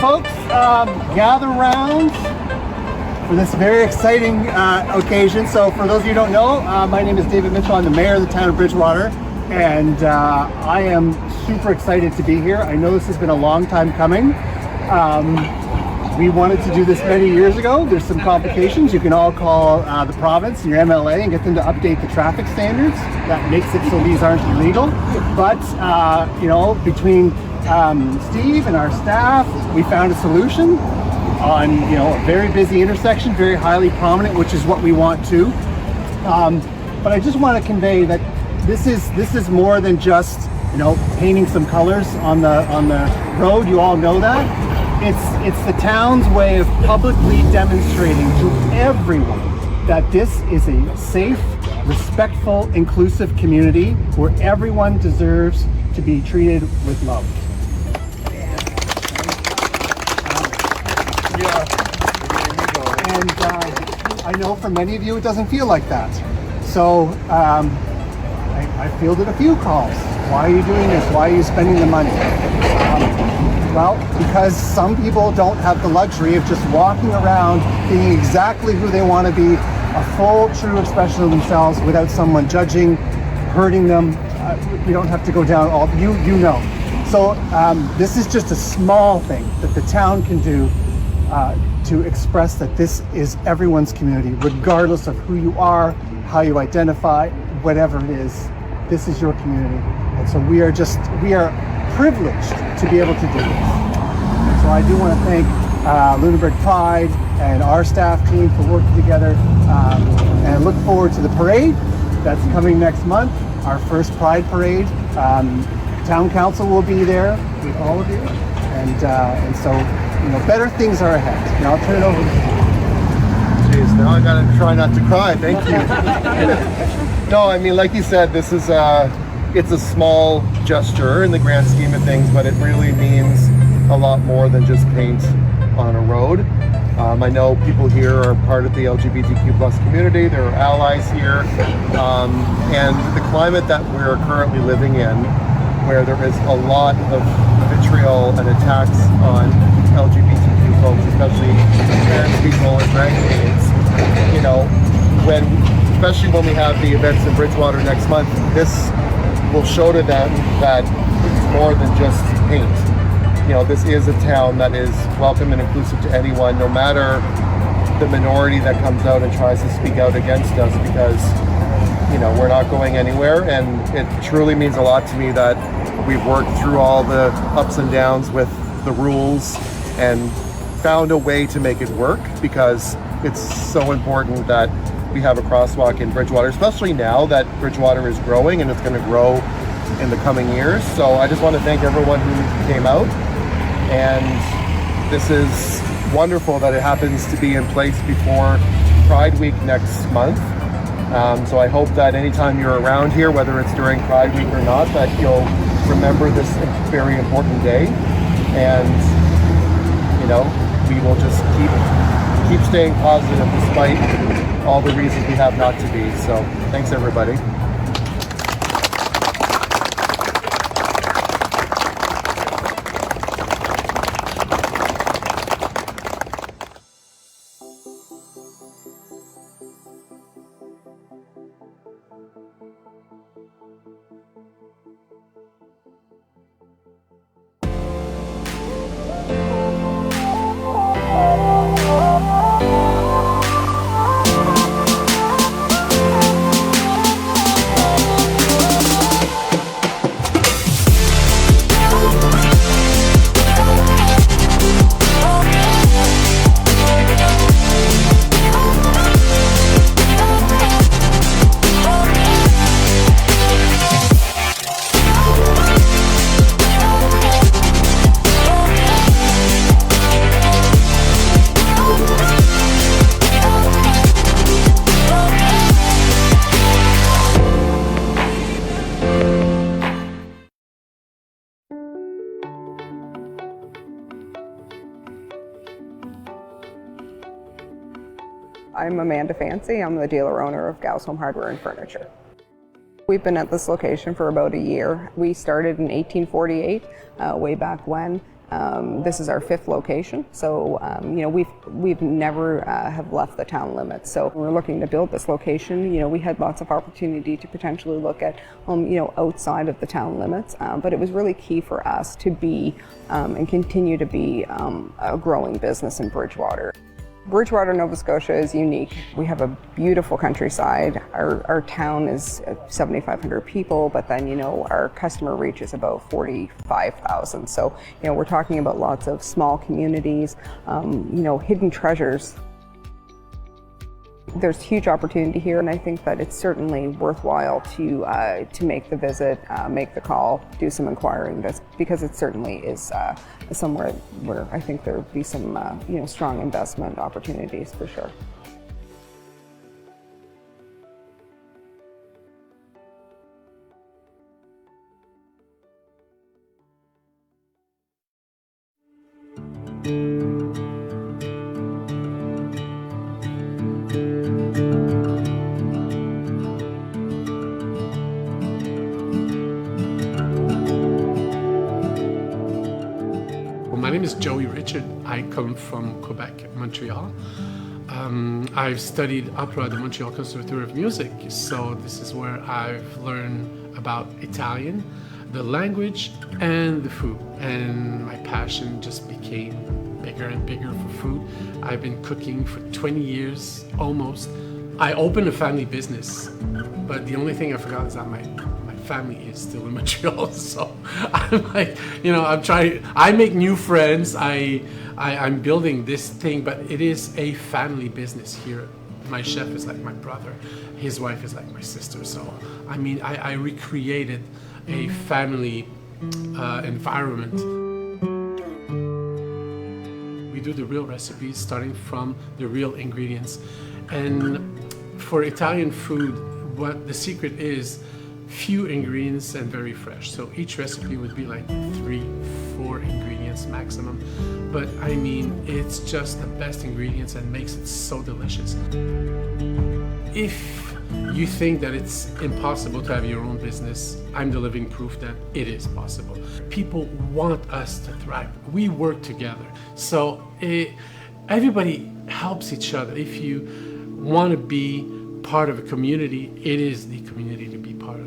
folks, gather round for this very exciting occasion. So for those of you who don't know, my name is David Mitchell. I'm the mayor of the town of Bridgewater, and I am super excited to be here. I know this has been a long time coming. We wanted to do this many years ago. There's some complications. You can all call the province and your MLA and get them to update the traffic standards. That makes it so these aren't illegal. But, you know, between Steve and our staff, we found a solution on, you know, a very busy intersection, very highly prominent, which is what we want to. But I just want to convey that this is more than just, you know, painting some colors on the road. You all know that. It's the town's way of publicly demonstrating to everyone that this is a safe, respectful, inclusive community where everyone deserves to be treated with love. And I know for many of you it doesn't feel like that. So I fielded a few calls. Why are you doing this? Why are you spending the money? Well, because some people don't have the luxury of just walking around being exactly who they want to be, a full, true expression of themselves without someone judging, hurting them. We don't have to go down all, you know. So this is just a small thing that the town can do to express that this is everyone's community, regardless of who you are, how you identify, whatever it is. This is your community. And so we are privileged to be able to do this. So I do want to thank Lunenburg Pride and our staff team for working together, and I look forward to the parade that's coming next month, our first Pride Parade. Town Council will be there with all of you, and so, you know, better things are ahead. And I'll turn it over to you. Jeez, now I gotta try not to cry. Thank you. No, I mean, like you said, this is it's a small gesture in the grand scheme of things, but it really means a lot more than just paint on a road. I know people here are part of the LGBTQ+ community. There are allies here, and the climate that we're currently living in, where there is a lot of vitriol and attacks on LGBTQ folks, especially trans people and drag queens, you know, especially when we have the events in Bridgewater next month, this will show to them that it's more than just paint. You know, this is a town that is welcome and inclusive to anyone, no matter the minority that comes out and tries to speak out against us, because, you know, we're not going anywhere. And it truly means a lot to me that we've worked through all the ups and downs with the rules and found a way to make it work, because it's so important that we have a crosswalk in Bridgewater, especially now that Bridgewater is growing and it's going to grow in the coming years. So I just want to thank everyone who came out, and this is wonderful that it happens to be in place before Pride Week next month. So I hope that anytime you're around here, whether it's during Pride Week or not, that you'll remember this very important day, and, you know, we will just keep staying positive despite all the reasons we have not to be. So thanks, everybody. I'm Amanda Fancy. I'm the dealer-owner of Gauss Home Hardware and Furniture. We've been at this location for about a year. We started in 1848, way back when, This is our 5th location, so we've never have left the town limits. So we're looking to build this location. We had lots of opportunity to potentially look at outside of the town limits, but it was really key for us to be and continue to be a growing business in Bridgewater. Bridgewater, Nova Scotia is unique. We have a beautiful countryside. Our town is 7,500 people, but then, our customer reach is about 45,000. So, we're talking about lots of small communities, hidden treasures. There's huge opportunity here, and I think that it's certainly worthwhile to make the visit, make the call, do some inquiring, because it certainly is somewhere where I think there would be some strong investment opportunities for sure. My name is Joey Richard. I come from Quebec, Montreal. I've studied opera at the Montreal Conservatoire of Music, so this is where I've learned about Italian, the language, and the food. And my passion just became bigger and bigger for food. I've been cooking for 20 years, almost. I opened a family business, but the only thing I forgot is that my family is still in Montreal, so I'm like, I'm trying. I make new friends. I'm building this thing, but it is a family business here. My chef is like my brother. His wife is like my sister. So I recreated a family environment. We do the real recipes, starting from the real ingredients, and for Italian food, what the secret is. Few ingredients and very fresh. So each recipe would be like 3-4 ingredients maximum. But it's just the best ingredients and makes it so delicious. If you think that it's impossible to have your own business, I'm the living proof that it is possible. People want us to thrive. We work together. So everybody helps each other. If you want to be part of a community, it is the community to be part of.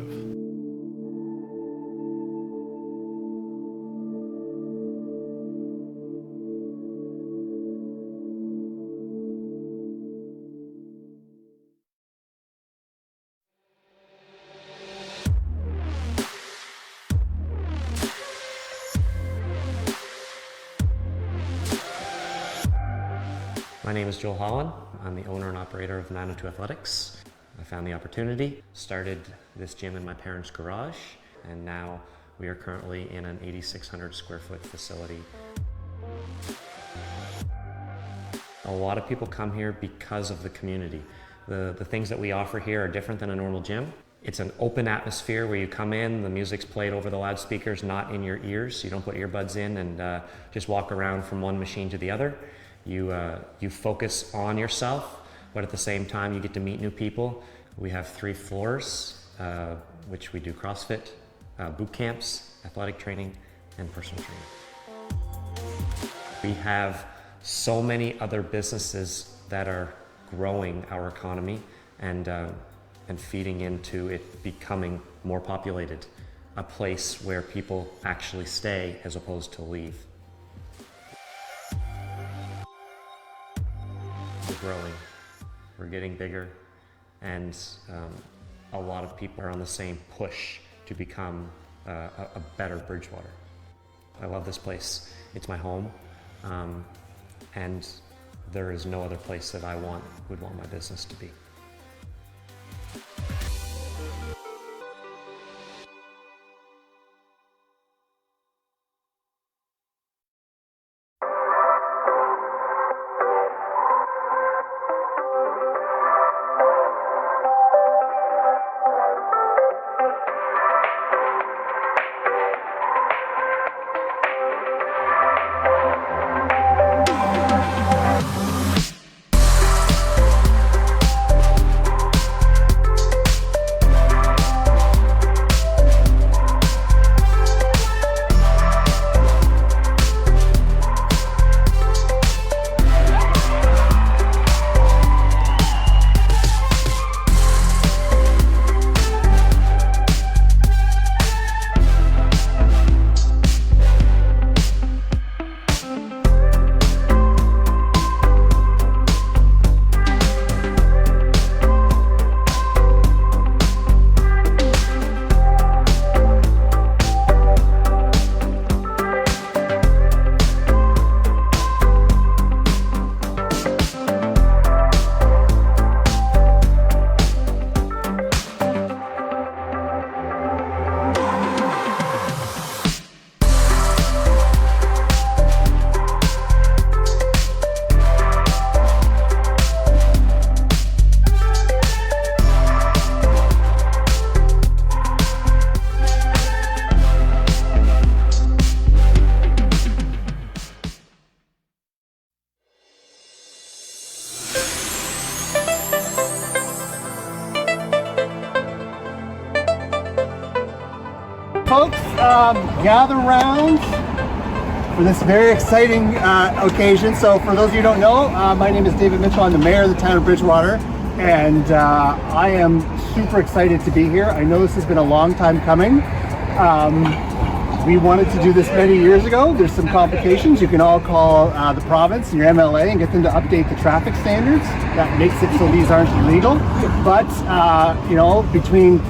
My name is Joel Holland. I'm the owner and operator of 902 Athletics. I found the opportunity, started this gym in my parents' garage, and now we are currently in an 8,600 square foot facility. A lot of people come here because of the community. The things that we offer here are different than a normal gym. It's an open atmosphere where you come in, the music's played over the loudspeakers, not in your ears. You don't put earbuds in and just walk around from one machine to the other. You focus on yourself, but at the same time you get to meet new people. We have 3 floors, which we do CrossFit, boot camps, athletic training, and personal training. We have so many other businesses that are growing our economy and feeding into it becoming more populated, a place where people actually stay as opposed to leave. We're growing, we're getting bigger, and a lot of people are on the same push to become a better Bridgewater. I love this place. It's my home, and there is no other place that I would want my business to be. gather round for this very exciting occasion. So for those of you who don't know, my name is David Mitchell. I'm the mayor of the town of Bridgewater, and I am super excited to be here. I know this has been a long time coming. We wanted to do this many years ago. There's some complications. You can all call the province and your MLA and get them to update the traffic standards. That makes it so these aren't illegal. But, you know, between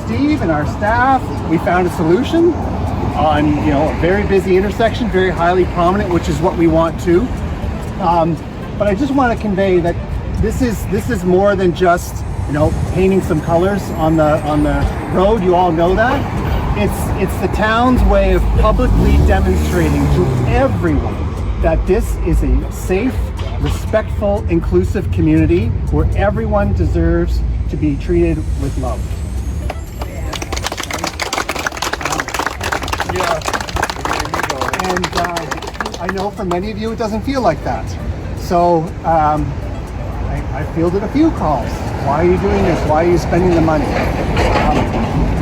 Steve and our staff, we found a solution on, you know, a very busy intersection, very highly prominent, which is what we want to. But I just want to convey that this is more than just, you know, painting some colors on the road. You all know that. It's the town's way of publicly demonstrating to everyone that this is a safe, respectful, inclusive community where everyone deserves to be treated with love. And I know for many of you it doesn't feel like that. So I fielded a few calls. Why are you doing this? Why are you spending the money?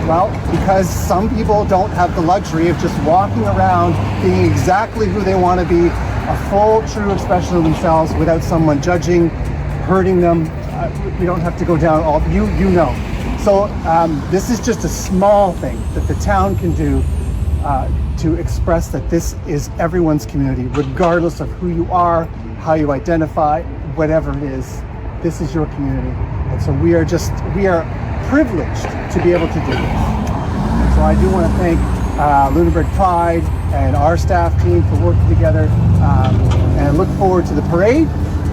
Well, because some people don't have the luxury of just walking around being exactly who they want to be, a full, true expression of themselves without someone judging, hurting them. We don't have to go down all, you know. So this is just a small thing that the town can do to express that this is everyone's community, regardless of who you are, how you identify, whatever it is. This is your community. And so we are privileged to be able to do this. And so I do want to thank Lunenburg Pride and our staff team for working together, and I look forward to the parade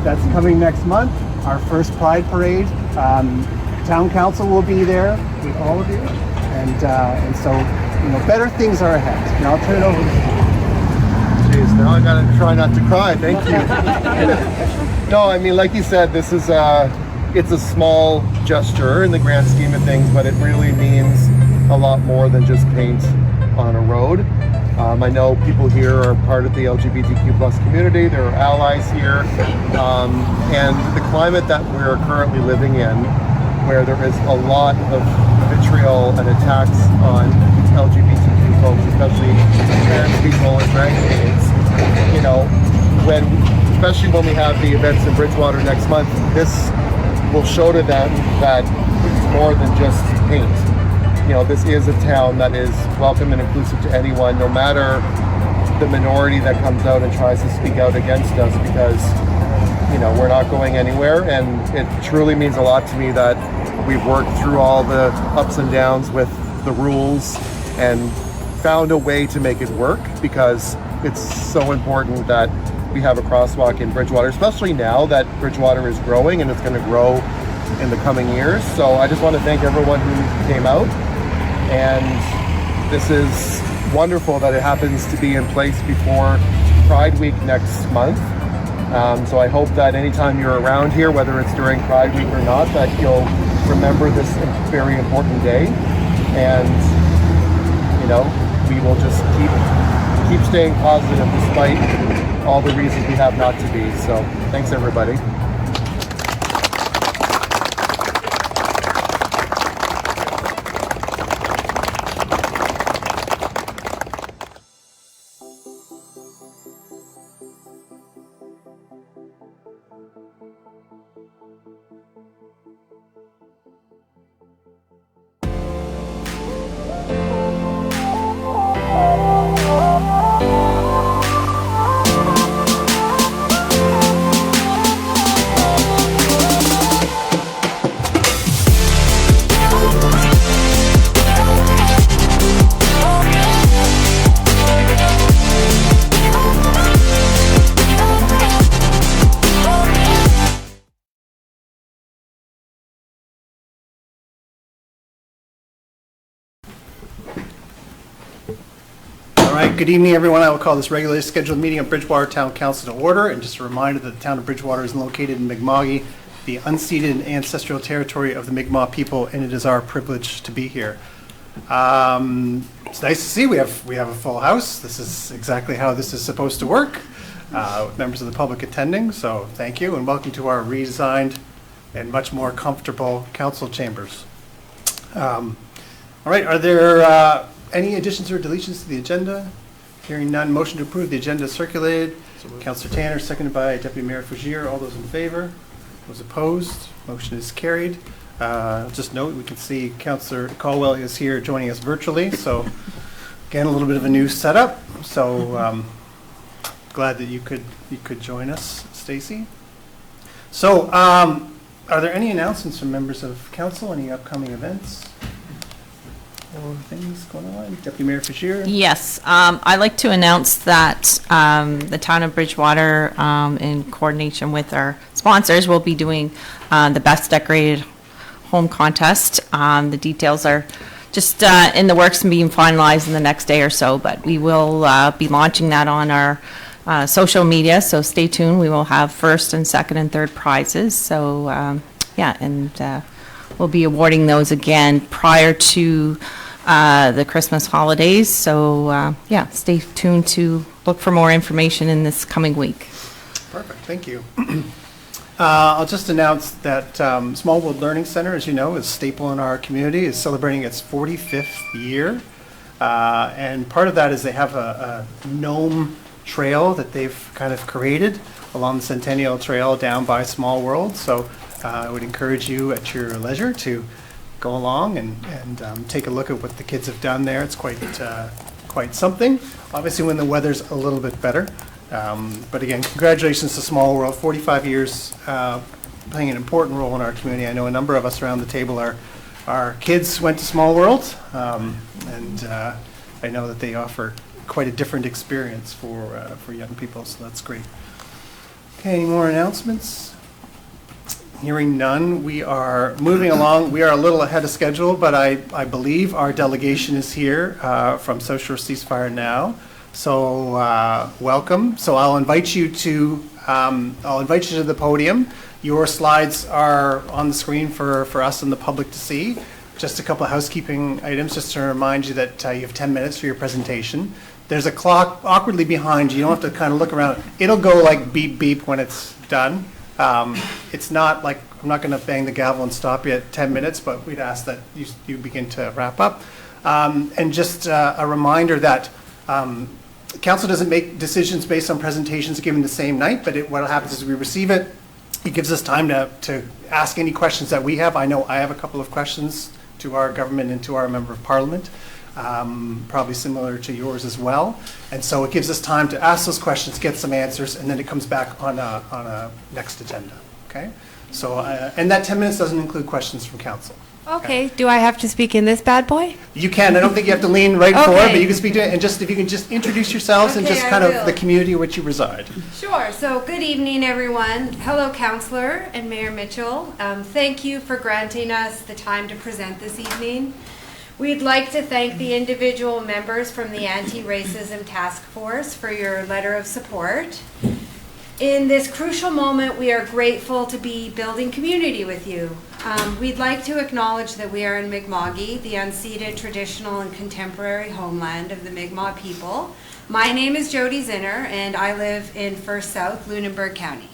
that's coming next month, our first Pride parade. Town Council will be there with all of you, and so, you know, better things are ahead. And I'll turn it over to you. Jeez, now I gotta try not to cry. Thank you. No, I mean, like you said, this is it's a small gesture in the grand scheme of things, but it really means a lot more than just paint on a road. I know people here are part of the LGBTQ+ community. There are allies here, and the climate that we're currently living in, where there is a lot of vitriol and attacks on LGBTQ folks, especially trans people and drag queens, you know, especially when we have the events in Bridgewater next month, this will show to them that it's more than just paint. You know, this is a town that is welcome and inclusive to anyone, no matter the minority that comes out and tries to speak out against us, because, you know, we're not going anywhere. And it truly means a lot to me that we've worked through all the ups and downs with the rules and found a way to make it work, because it's so important that we have a crosswalk in Bridgewater, especially now that Bridgewater is growing and it's going to grow in the coming years. So I just want to thank everyone who came out, and this is wonderful that it happens to be in place before Pride Week next month. So I hope that anytime you're around here, whether it's during Pride Week or not, that you'll remember this very important day, and, you know, we will just keep staying positive despite all the reasons we have not to be. So thanks, everybody. All right, good evening, everyone. I will call this regularly scheduled meeting of Bridgewater Town Council to order. And just a reminder that the town of Bridgewater is located in Mi'kma'ki, the unceded ancestral territory of the Mi'kmaq people, and it is our privilege to be here. It's nice to see we have a full house. This is exactly how this is supposed to work, with members of the public attending. So thank you, and welcome to our redesigned and much more comfortable council chambers. All right, are there Any additions or deletions to the agenda? Hearing none, motion to approve the agenda is circulated. Councillor Tanner, seconded by Deputy Mayor Fugere. All those in favor? Those opposed? Motion is carried. Just note, we can see Councillor Caldwell is here joining us virtually. So again, a little bit of a new setup. So glad that you could join us, Stacy. So are there any announcements from members of council? Any upcoming events or things going on? Deputy Mayor Fugere? Yes, I'd like to announce that the town of Bridgewater, in coordination with our sponsors, will be doing the Best Decorated Home Contest. The details are just in the works and being finalized in the next day or so, but we will be launching that on our social media, so stay tuned. We will have first and second and third prizes. So yeah, and we'll be awarding those again prior to the Christmas holidays. So yeah, stay tuned to look for more information in this coming week. Perfect, thank you. I'll just announce that Small World Learning Center, as you know, is a staple in our community, is celebrating its 45th year. And part of that is they have a gnome trail that they've kind of created along the Centennial Trail down by Small World. So I would encourage you at your leisure to go along and take a look at what the kids have done there. It's quite something. Obviously when the weather's a little bit better. But again, congratulations to Small World, 45 years playing an important role in our community. I know a number of us around the table our kids went to Small World, and I know that they offer quite a different experience for young people, so that's great. Okay, any more announcements? Hearing none, we are moving along. We are a little ahead of schedule, but I believe our delegation is here from South Shore Ceasefire Now. So welcome. So I'll invite you to the podium. Your slides are on the screen for us and the public to see. Just a couple of housekeeping items, just to remind you that you have 10 minutes for your presentation. There's a clock awkwardly behind you. You don't have to kind of look around. It'll go like beep beep when it's done. It's not like I'm not going to bang the gavel and stop you at 10 minutes, but we'd ask that you begin to wrap up. And just a reminder that council doesn't make decisions based on presentations given the same night, but what happens is we receive it. It gives us time to ask any questions that we have. I know I have a couple of questions to our government and to our member of parliament, probably similar to yours as well. And so it gives us time to ask those questions, get some answers, and then it comes back on a next agenda. Okay. So and that 10 minutes doesn't include questions from council. Okay, do I have to speak in this bad boy? You can. I don't think you have to lean right forward, Okay. but you can speak to it. And just if you can just introduce yourselves and Okay, just I kind of will. the community in which you reside. Sure. So good evening, everyone. Hello, Councillor and Mayor Mitchell. Thank you for granting us the time to present this evening. We'd like to thank the individual members from the Anti-Racism Task Force for your letter of support. In this crucial moment, we are grateful to be building community with you. We'd like to acknowledge that we are in Mi'kma'ki, the unceded traditional and contemporary homeland of the Mi'kmaq people. My name is Jody Zinner, and I live in First South, Lunenburg County.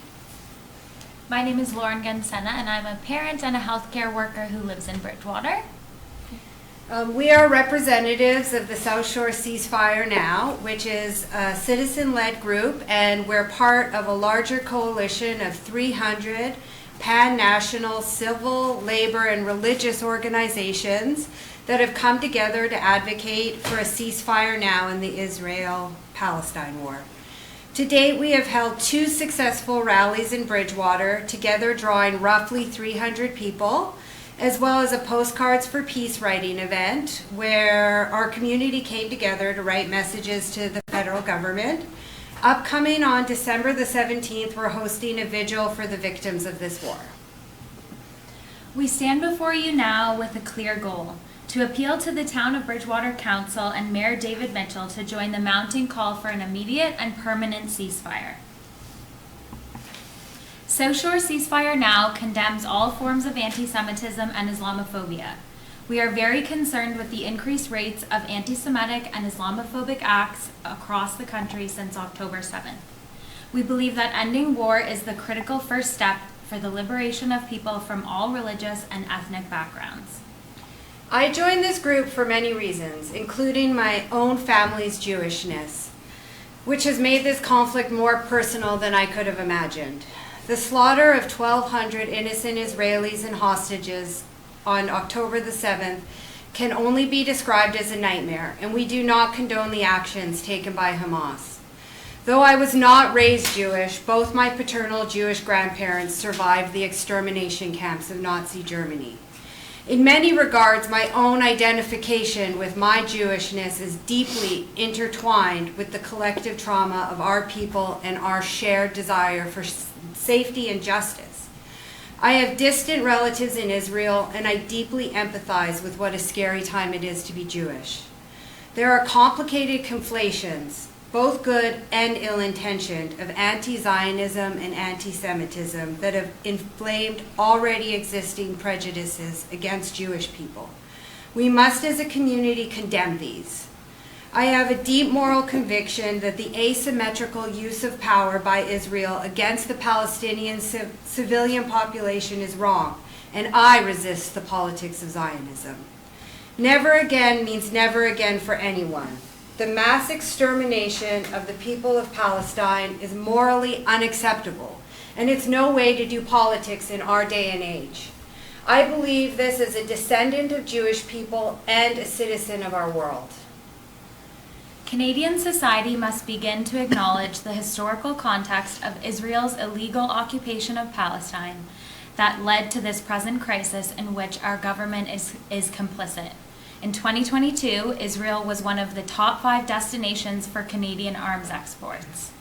My name is Lauren Gansena, and I'm a parent and a healthcare worker who lives in Bridgewater. We are representatives of the South Shore Ceasefire Now, which is a citizen-led group, and we're part of a larger coalition of 300 pan-national civil, labor, and religious organizations that have come together to advocate for a ceasefire now in the Israel-Palestine war. To date, we have held 2 successful rallies in Bridgewater, together drawing roughly 300 people, as well as a Postcards for Peace writing event where our community came together to write messages to the federal government. Upcoming on December the 17th, we're hosting a vigil for the victims of this war. We stand before you now with a clear goal: to appeal to the Town of Bridgewater Council and Mayor David Mitchell to join the mounting call for an immediate and permanent ceasefire. South Shore Ceasefire Now condemns all forms of anti-Semitism and Islamophobia. We are very concerned with the increased rates of anti-Semitic and Islamophobic acts across the country since October 7th. We believe that ending war is the critical first step for the liberation of people from all religious and ethnic backgrounds. I joined this group for many reasons, including my own family's Jewishness, which has made this conflict more personal than I could have imagined. The slaughter of 1,200 innocent Israelis and hostages on October the 7th can only be described as a nightmare, and we do not condone the actions taken by Hamas. Though I was not raised Jewish, both my paternal Jewish grandparents survived the extermination camps of Nazi Germany. In many regards, my own identification with my Jewishness is deeply intertwined with the collective trauma of our people and our shared desire for safety and justice. I have distant relatives in Israel, and I deeply empathize with what a scary time it is to be Jewish. There are complicated conflations, both good and ill-intentioned, of anti-Zionism and anti-Semitism that have inflamed already existing prejudices against Jewish people. We must as a community condemn these. I have a deep moral conviction that the asymmetrical use of power by Israel against the Palestinian civilian population is wrong, and I resist the politics of Zionism. Never again means never again for anyone. The mass extermination of the people of Palestine is morally unacceptable, and it's no way to do politics in our day and age. I believe this as a descendant of Jewish people and a citizen of our world. Canadian society must begin to acknowledge the historical context of Israel's illegal occupation of Palestine that led to this present crisis in which our government is complicit. In 2022, Israel was one of the top 5 destinations for Canadian arms exports.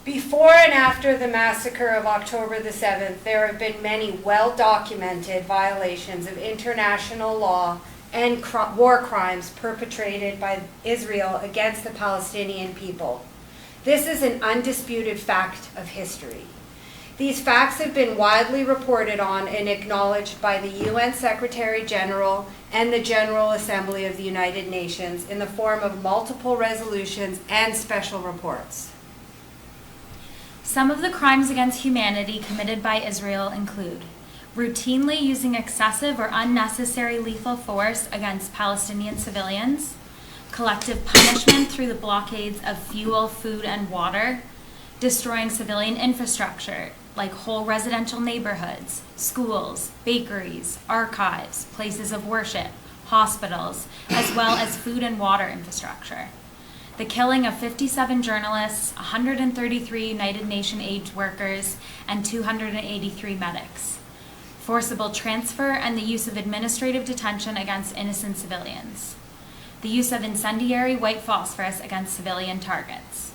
Before and after the massacre of October the 7th, there have been many well-documented violations of international law and war crimes perpetrated by Israel against the Palestinian people. This is an undisputed fact of history. These facts have been widely reported on and acknowledged by the UN Secretary General and the General Assembly of the United Nations in the form of multiple resolutions and special reports. Some of the crimes against humanity committed by Israel include routinely using excessive or unnecessary lethal force against Palestinian civilians, collective punishment through the blockades of fuel, food, and water, destroying civilian infrastructure like whole residential neighborhoods, schools, bakeries, archives, places of worship, hospitals, as well as food and water infrastructure. The killing of 57 journalists, 133 United Nations aid workers, and 283 medics. Forcible transfer and the use of administrative detention against innocent civilians. The use of incendiary white phosphorus against civilian targets.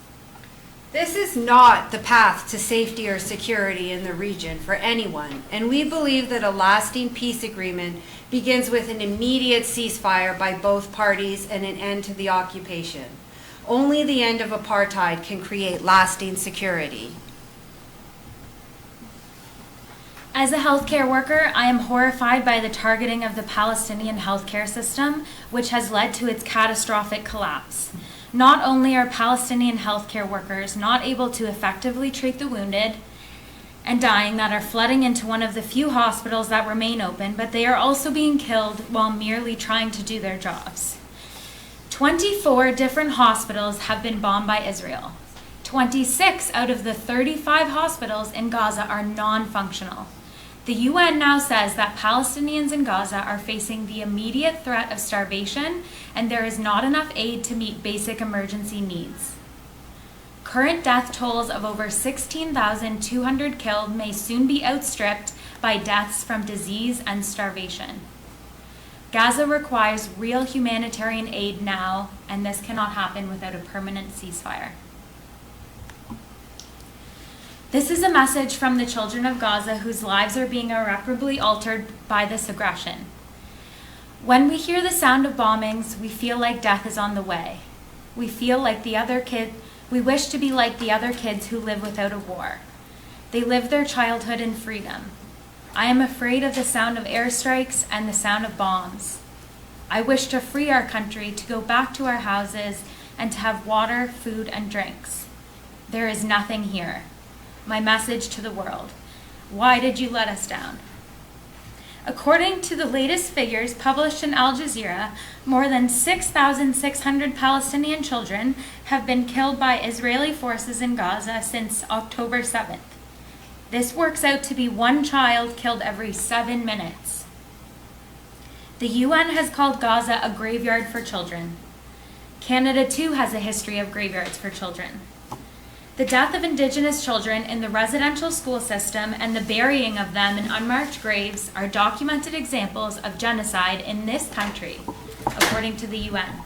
This is not the path to safety or security in the region for anyone, and we believe that a lasting peace agreement begins with an immediate ceasefire by both parties and an end to the occupation. Only the end of apartheid can create lasting security. As a healthcare worker, I am horrified by the targeting of the Palestinian healthcare system, which has led to its catastrophic collapse. Not only are Palestinian healthcare workers not able to effectively treat the wounded and dying that are flooding into one of the few hospitals that remain open, but they are also being killed while merely trying to do their jobs. 24 different hospitals have been bombed by Israel. 26 out of the 35 hospitals in Gaza are non-functional. The UN now says that Palestinians in Gaza are facing the immediate threat of starvation, and there is not enough aid to meet basic emergency needs. Current death tolls of over 16,200 killed may soon be outstripped by deaths from disease and starvation. Gaza requires real humanitarian aid now, and this cannot happen without a permanent ceasefire. This is a message from the children of Gaza whose lives are being irreparably altered by this aggression. When we hear the sound of bombings, we feel like death is on the way. We feel like we wish to be like the other kids who live without a war. They live their childhood in freedom. I am afraid of the sound of airstrikes and the sound of bombs. I wish to free our country, to go back to our houses, and to have water, food, and drinks. There is nothing here. My message to the world: why did you let us down? According to the latest figures published in Al Jazeera, more than 6,600 Palestinian children have been killed by Israeli forces in Gaza since October 7th. This works out to be one child killed every 7 minutes. The UN has called Gaza a graveyard for children. Canada too has a history of graveyards for children. The death of Indigenous children in the residential school system and the burying of them in unmarked graves are documented examples of genocide in this country, according to the UN.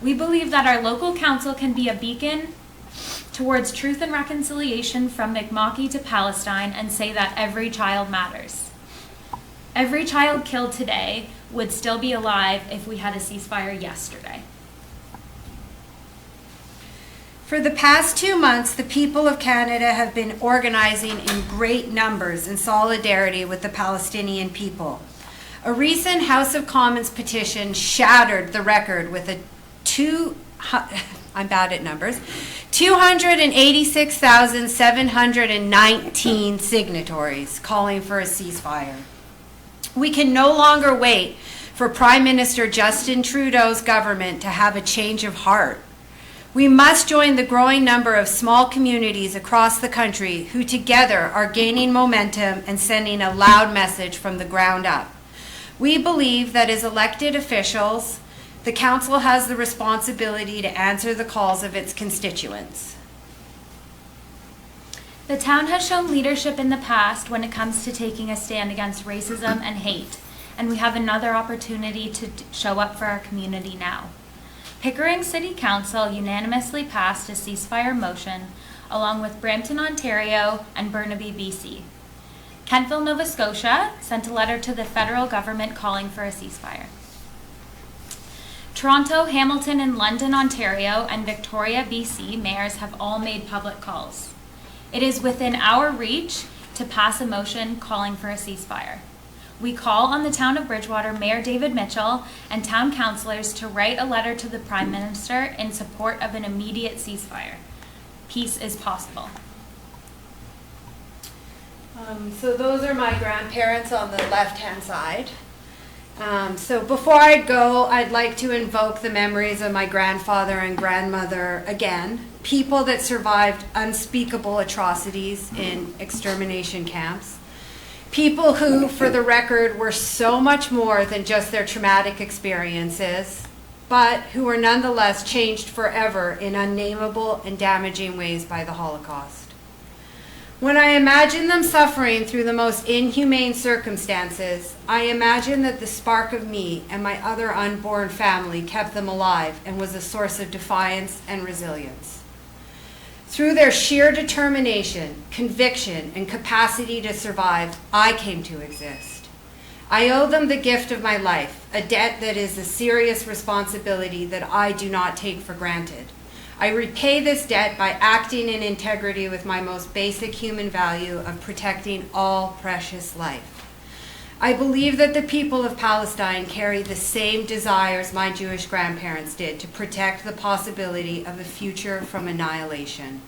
We believe that our local council can be a beacon towards truth and reconciliation from Mi'kma'ki to Palestine and say that every child matters. Every child killed today would still be alive if we had a ceasefire yesterday. For the past 2 months, the people of Canada have been organizing in great numbers in solidarity with the Palestinian people. A recent House of Commons petition shattered the record with I'm bad at numbers, 286,719 signatories calling for a ceasefire. We can no longer wait for Prime Minister Justin Trudeau's government to have a change of heart. We must join the growing number of small communities across the country who together are gaining momentum and sending a loud message from the ground up. We believe that as elected officials, the Council has the responsibility to answer the calls of its constituents. The town has shown leadership in the past when it comes to taking a stand against racism and hate, and we have another opportunity to show up for our community now. Pickering City Council unanimously passed a ceasefire motion along with Brampton, Ontario and Burnaby, BC. Kentville, Nova Scotia sent a letter to the federal government calling for a ceasefire. Toronto, Hamilton and London, Ontario and Victoria, BC mayors have all made public calls. It is within our reach to pass a motion calling for a ceasefire. We call on the Town of Bridgewater Mayor David Mitchell and town councillors to write a letter to the Prime Minister in support of an immediate ceasefire. Peace is possible. So those are my grandparents on the left-hand side. So before I go, I'd like to invoke the memories of my grandfather and grandmother again, people that survived unspeakable atrocities in extermination camps. People who, for the record, were so much more than just their traumatic experiences, but who were nonetheless changed forever in unnameable and damaging ways by the Holocaust. When I imagine them suffering through the most inhumane circumstances, I imagine that the spark of me and my other unborn family kept them alive and was a source of defiance and resilience. Through their sheer determination, conviction, and capacity to survive, I came to exist. I owe them the gift of my life, a debt that is a serious responsibility that I do not take for granted. I repay this debt by acting in integrity with my most basic human value of protecting all precious life. I believe that the people of Palestine carry the same desires my Jewish grandparents did to protect the possibility of a future from annihilation.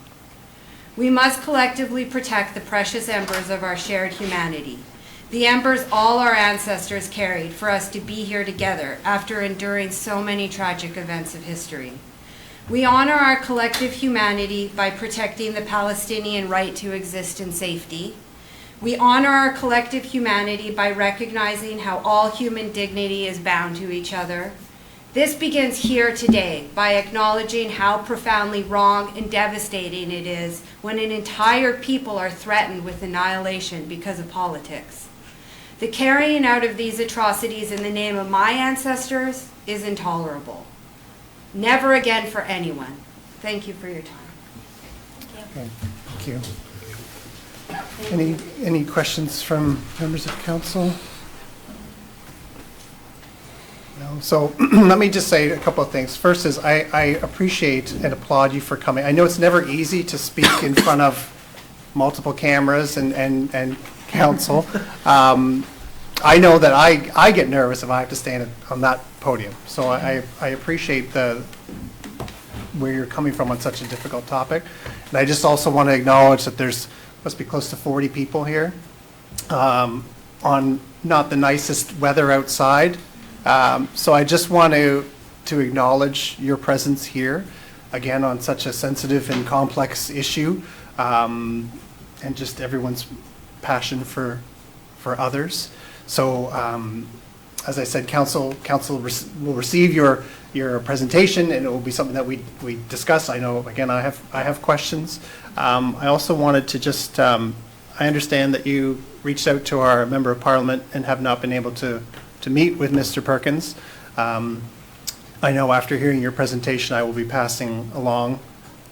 We must collectively protect the precious embers of our shared humanity, the embers all our ancestors carried for us to be here together after enduring so many tragic events of history. We honor our collective humanity by protecting the Palestinian right to exist in safety. We honor our collective humanity by recognizing how all human dignity is bound to each other. This begins here today by acknowledging how profoundly wrong and devastating it is when an entire people are threatened with annihilation because of politics. The carrying out of these atrocities in the name of my ancestors is intolerable. Never again for anyone. Thank you for your time. Okay, thank you. Any questions from members of council? No. So let me just say a couple of things. First is I appreciate and applaud you for coming. I know it's never easy to speak in front of multiple cameras and council. I know that I get nervous if I have to stand on that podium. So I appreciate where you're coming from on such a difficult topic. And I just also want to acknowledge that there's must be close to 40 people here on not the nicest weather outside. So I just want to acknowledge your presence here, again, on such a sensitive and complex issue, and just everyone's passion for others. So as I said, council will receive your presentation, and it will be something that we discuss. I know, again, I have questions. I also wanted to just, I understand that you reached out to our Member of Parliament and have not been able to meet with Mr. Perkins. I know after hearing your presentation, I will be passing along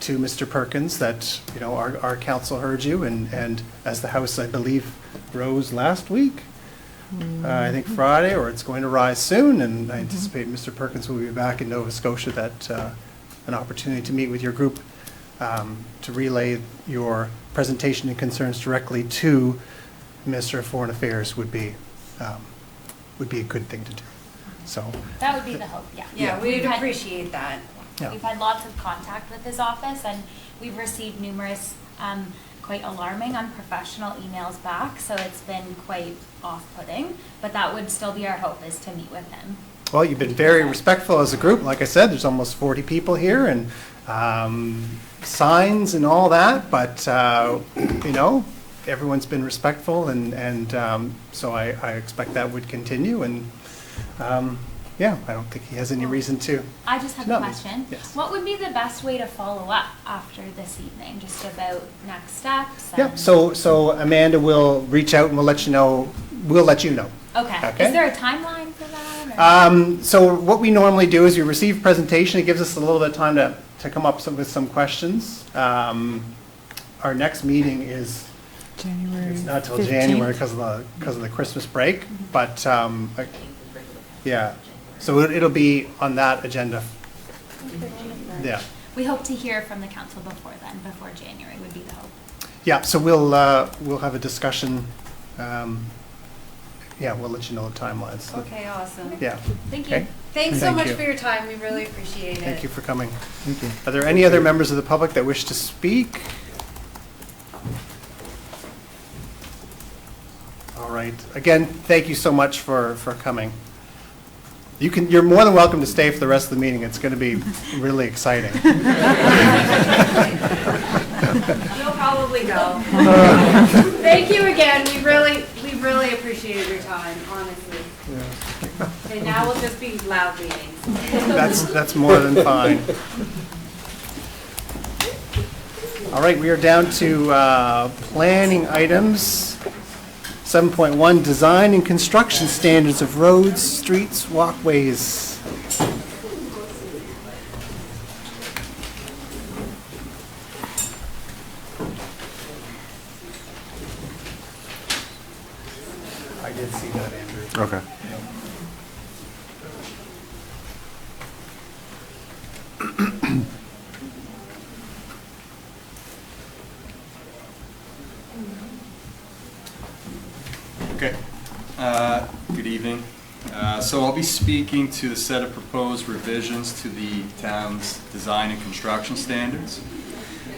to Mr. Perkins that, you know, our council heard you, and as the House, I believe, rose last week, I think Friday, or it's going to rise soon, and I anticipate Mr. Perkins will be back in Nova Scotia, that an opportunity to meet with your group to relay your presentation and concerns directly to Minister of Foreign Affairs would be a good thing to do. So That would be the hope, yeah. Yeah, we'd We've had- appreciate that. Yeah. We've had lots of contact with his office, and we've received numerous quite alarming, unprofessional emails back, so it's been quite off-putting, but that would still be our hope, is to meet with him. Well, you've been very respectful as a group. Like I said, there's almost 40 people here, and signs and all that, but you know, everyone's been respectful, and so I expect that would continue, and yeah, I don't think he has any reason to. I just have No. a question. Yes. What would be the best way to follow up after this evening, just about next steps? Yeah, and- so Amanda will reach out and we'll let you know. Okay. Okay. Is there a timeline for that? Or? So what we normally do is you receive presentation. It gives us a little bit of time to come up with some questions. Our next meeting is January. it's not till 15th. January because of the Christmas break, but yeah. So it'll be on that agenda. Yeah. We hope to hear from the council before then, before January would be the hope. Yeah, so we'll have a discussion. Yeah, we'll let you know the timelines. Okay, awesome. Yeah. Thank you. Okay. Thanks so Thank much you. for your time. We really appreciate it. Thank you for coming. Thank you. Are there any other members of the public that wish to speak? All right. Again, thank you so much for coming. You're more than welcome to stay for the rest of the meeting. It's going to be really exciting. You'll probably go. Thank you again. We really appreciated your time, honestly. And now we'll just be loud meetings. That's more than fine. All right, we are down to planning items. 7.1, design and construction standards of roads, streets, walkways. I did see that, Andrew. Okay. Okay. Good evening. So I'll be speaking to the set of proposed revisions to the town's design and construction standards.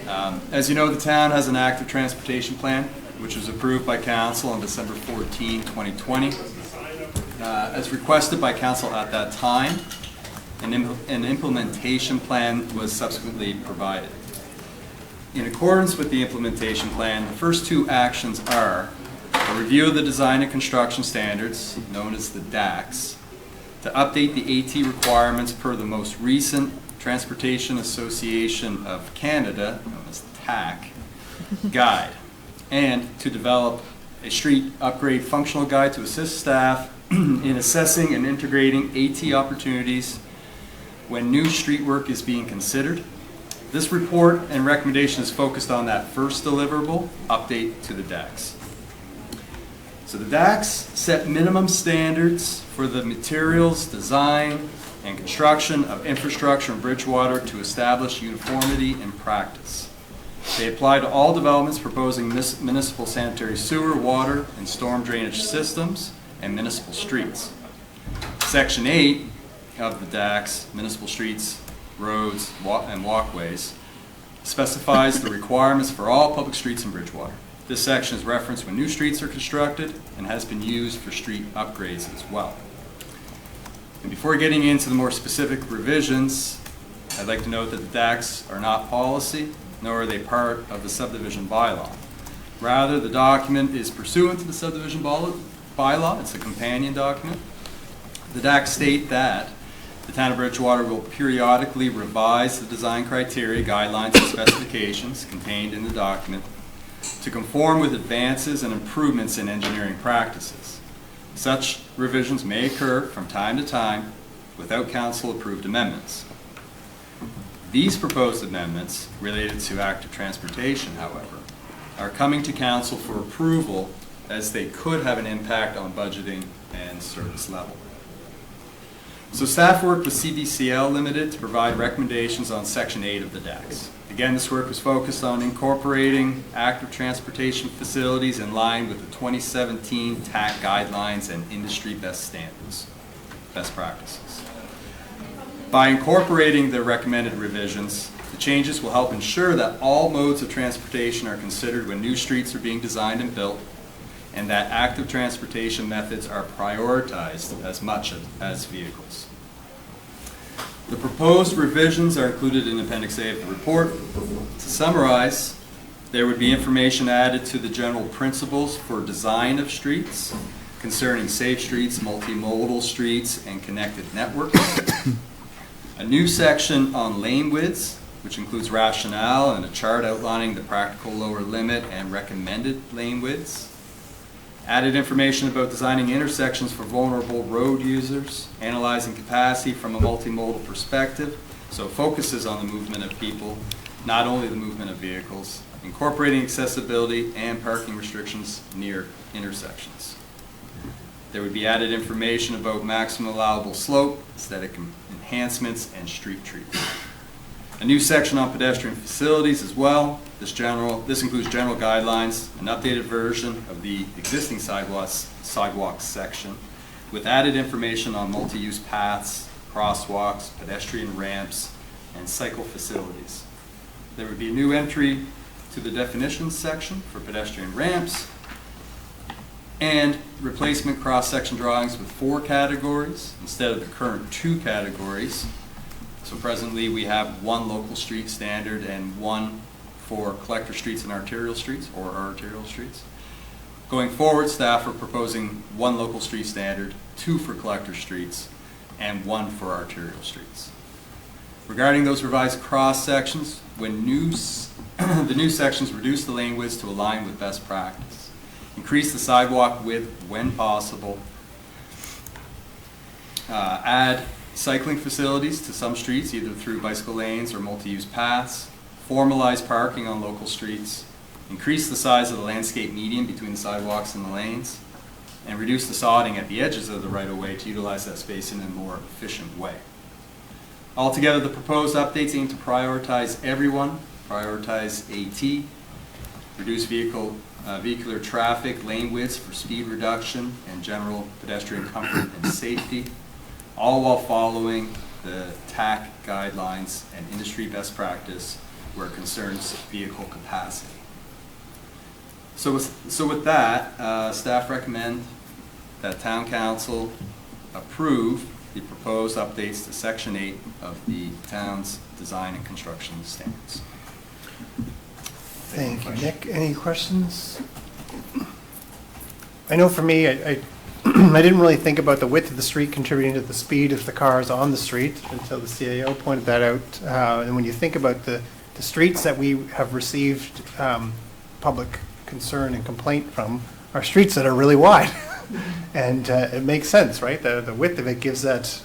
As you know, the town has an active transportation plan, which was approved by council on December 14, 2020. As requested by council at that time, an implementation plan was subsequently provided. In accordance with the implementation plan, the first two actions are a review of the design and construction standards, known as the DACs, to update the AT requirements per the most recent Transportation Association of Canada, known as TAC, guide, and to develop a street upgrade functional guide to assist staff in assessing and integrating AT opportunities when new street work is being considered. This report and recommendation is focused on that first deliverable, update to the DACs. So the DACs set minimum standards for the materials, design, and construction of infrastructure in Bridgewater to establish uniformity in practice. They apply to all developments proposing municipal sanitary sewer, water, and storm drainage systems and municipal streets. Section 8 of the DACs, municipal streets, roads, and walkways, specifies the requirements for all public streets in Bridgewater. This section is referenced when new streets are constructed and has been used for street upgrades as well. And before getting into the more specific revisions, I'd like to note that the DACs are not policy, nor are they part of the subdivision bylaw. Rather, the document is pursuant to the subdivision bylaw. It's a companion document. The DACs state that the Town of Bridgewater will periodically revise the design criteria, guidelines, and specifications contained in the document to conform with advances and improvements in engineering practices. Such revisions may occur from time to time without council-approved amendments. These proposed amendments related to active transportation, however, are coming to council for approval as they could have an impact on budgeting and service level. So staff worked with CDCL Limited to provide recommendations on Section 8 of the DACs. Again, this work was focused on incorporating active transportation facilities in line with the 2017 TAC guidelines and industry best practices. By incorporating the recommended revisions, the changes will help ensure that all modes of transportation are considered when new streets are being designed and built, and that active transportation methods are prioritized as much as vehicles. The proposed revisions are included in Appendix A of the report. To summarize, there would be information added to the general principles for design of streets concerning safe streets, multimodal streets, and connected networks. A new section on lane widths, which includes rationale and a chart outlining the practical lower limit and recommended lane widths. Added information about designing intersections for vulnerable road users, analyzing capacity from a multimodal perspective, so it focuses on the movement of people, not only the movement of vehicles, incorporating accessibility and parking restrictions near intersections. There would be added information about maximum allowable slope, aesthetic enhancements, and street trees. A new section on pedestrian facilities as well. This includes general guidelines, an updated version of the existing sidewalks section, with added information on multi-use paths, crosswalks, pedestrian ramps, and cycle facilities. There would be a new entry to the definitions section for pedestrian ramps, and replacement cross-section drawings with 4 categories instead of the current 2 categories. So presently we have 1 local street standard and 1 for collector streets and arterial streets, or arterial streets. Going forward, staff are proposing 1 local street standard, 2 for collector streets, and 1 for arterial streets. Regarding those revised cross-sections, when the new sections reduce the lane widths to align with best practice, increase the sidewalk width when possible, add cycling facilities to some streets, either through bicycle lanes or multi-use paths, formalize parking on local streets, increase the size of the landscape median between the sidewalks and the lanes, and reduce the sodding at the edges of the right-of-way to utilize that space in a more efficient way. Altogether, the proposed updates aim to prioritize everyone, prioritize AT, reduce vehicular traffic, lane widths for speed reduction, and general pedestrian comfort and safety, all while following the TAC guidelines and industry best practice where it concerns vehicle capacity. So with that, staff recommend that Town Council approve the proposed updates to Section 8 of the town's design and construction standards. Thank you, Nick. Any questions? I know for me, I I didn't really think about the width of the street contributing to the speed of the cars on the street until the CAO pointed that out. And when you think about the streets that we have received public concern and complaint from, are streets that are really wide. And it makes sense, right? The width of it gives that,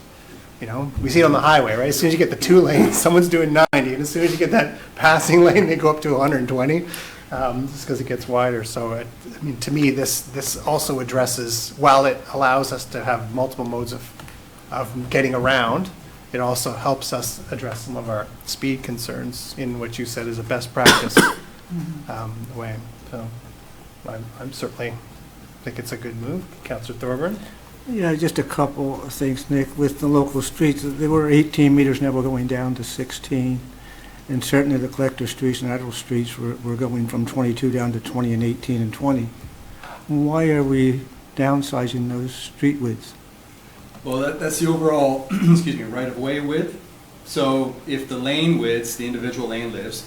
you know, we see it on the highway, right? As soon as you get the 2 lanes, someone's doing 90, and as soon as you get that passing lane, they go up to 120. Just because it gets wider. So, I mean, to me, this also addresses, while it allows us to have multiple modes of getting around, it also helps us address some of our speed concerns in what you said is a best practice way. So, I'm certainly think it's a good move. Councillor Thorburn? Yeah, just a couple of things, Nick. With the local streets, they were 18 meters, now we're going down to 16. and certainly the collector streets and Admiral streets, we're going from 22 down to 20 and 18 and 20. Why are we downsizing those street widths? Well, that's the overall, excuse me, right-of-way width. So if the lane widths, the individual lane widths,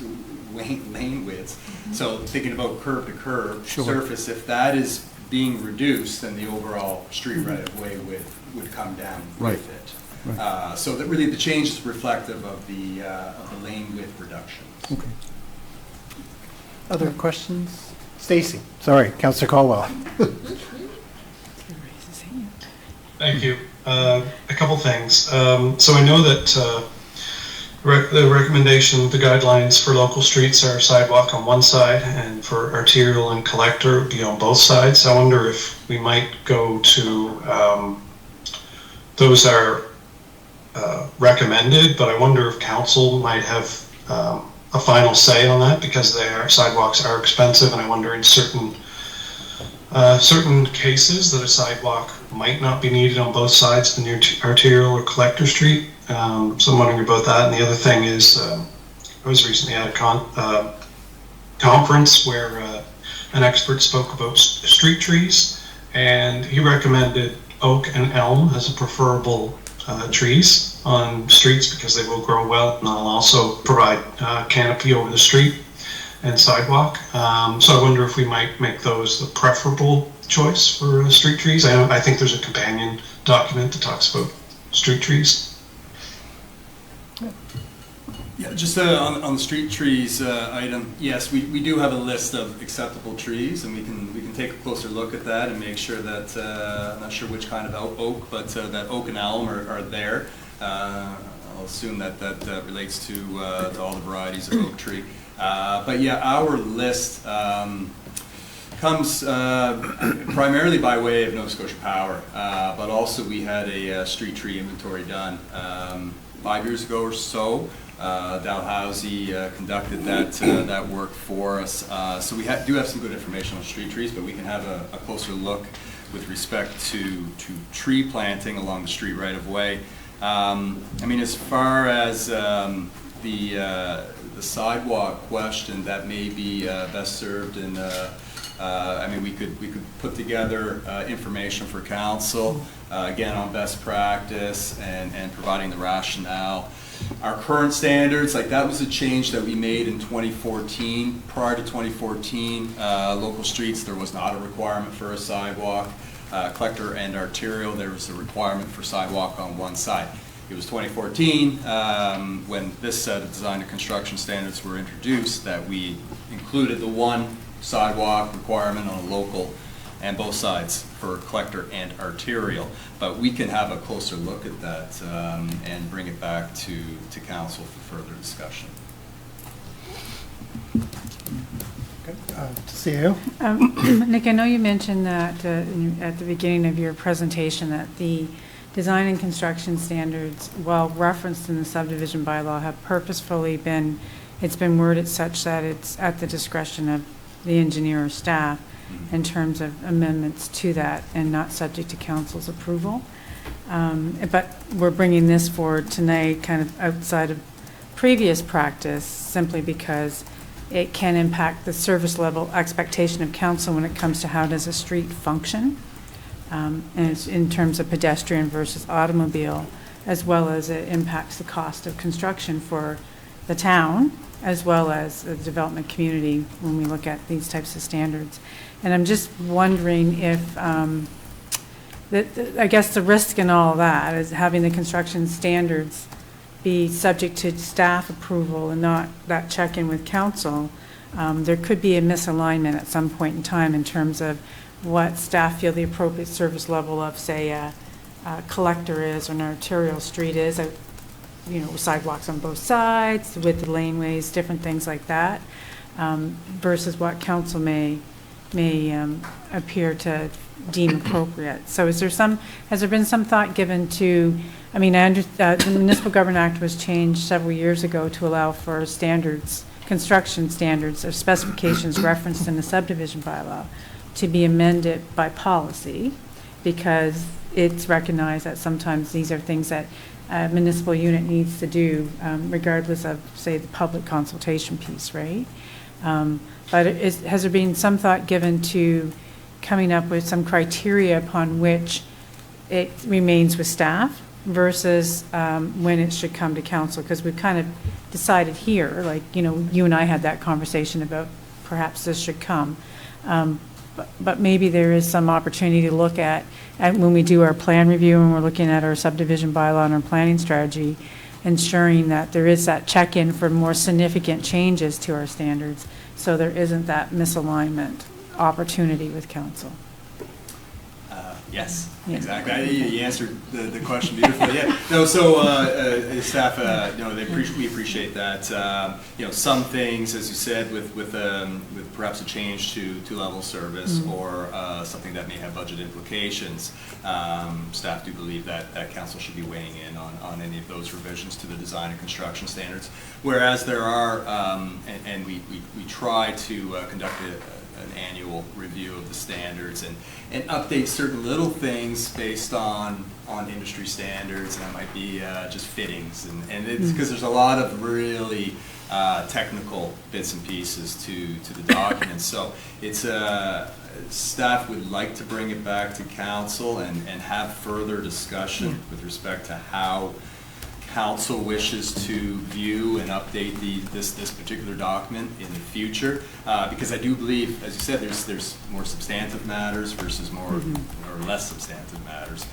so thinking about curb to curb Sure. surface, if that is being reduced, then the overall street right-of-way width would come down Right. with it. Right. So that really the change is reflective of the lane width reduction. Okay. Other questions? Stacy. Sorry, Councillor Caldwell. Thank you. A couple things. So I know that the recommendation, the guidelines for local streets are sidewalk on one side, and for arterial and collector be on both sides. I wonder if we might go to those are recommended, but I wonder if council might have a final say on that, because sidewalks are expensive, and I wonder in certain cases that a sidewalk might not be needed on both sides, the arterial or collector street. So I'm wondering about that. And the other thing is, I was recently at a conference where an expert spoke about street trees, and he recommended oak and elm as a preferable trees on streets because they will grow well, and they'll also provide canopy over the street and sidewalk. So I wonder if we might make those the preferable choice for street trees. I think there's a companion document that talks about street trees. Yeah, just on the street trees item, yes, we do have a list of acceptable trees, and we can take a closer look at that and make sure that, I'm not sure which kind of oak, but that oak and elm are there. I'll assume that relates to all the varieties of oak tree. But yeah, our list comes primarily by way of Nova Scotia Power, but also we had a street tree inventory done 5 years ago or so. Dalhousie conducted that work for us. So we do have some good information on street trees, but we can have a closer look with respect to tree planting along the street right of way. I mean, as far as the sidewalk question, that may be best served in. I mean, we could put together information for council again on best practice and providing the rationale. Our current standards, like that was a change that we made in 2014. Prior to 2014, local streets, there was not a requirement for a sidewalk. Collector and arterial, there was a requirement for sidewalk on one side. It was 2014 when this set of design and construction standards were introduced that we included the one sidewalk requirement on a local and both sides for collector and arterial. But we can have a closer look at that and bring it back to council for further discussion. To see you. Nick, I know you mentioned that at the beginning of your presentation that the design and construction standards, while referenced in the subdivision bylaw, have purposefully been worded such that it's at the discretion of the engineer or staff in terms of amendments to that and not subject to council's approval. But we're bringing this forward tonight kind of outside of previous practice simply because it can impact the service level expectation of council when it comes to how does a street function, and it's in terms of pedestrian versus automobile, as well as it impacts the cost of construction for the town as well as the development community when we look at these types of standards. And I'm just wondering if, I guess the risk in all of that is having the construction standards be subject to staff approval and not that check-in with council. There could be a misalignment at some point in time in terms of what staff feel the appropriate service level of, say, a collector is or an arterial street is, you know, sidewalks on both sides, with the laneways, different things like that, versus what council may appear to deem appropriate. So has there been some thought given to, I mean, the Municipal Government Act was changed several years ago to allow for standards, construction standards or specifications referenced in the subdivision bylaw to be amended by policy, because it's recognized that sometimes these are things that a municipal unit needs to do, regardless of, say, the public consultation piece, right? But has there been some thought given to coming up with some criteria upon which it remains with staff versus when it should come to council? Because we've kind of decided here, like, you and I had that conversation about perhaps this should come. But maybe there is some opportunity to look at when we do our plan review and we're looking at our subdivision bylaw and our planning strategy, ensuring that there is that check-in for more significant changes to our standards, so there isn't that misalignment opportunity with council. Yes, Yeah. exactly. You answered the question beautifully. Yeah. No. So staff, we appreciate that. Some things, as you said, with perhaps a change to level service or something that may have budget implications, staff do believe that council should be weighing in on any of those revisions to the design and construction standards. Whereas there are, and we try to conduct an annual review of the standards and update certain little things based on industry standards, and that might be just fittings, and it's because there's a lot of really technical bits and pieces to the documents. So it's staff would like to bring it back to council and have further discussion with respect to how council wishes to view and update this particular document in the future, because I do believe, as you said, there's more substantive matters versus more or less substantive matters,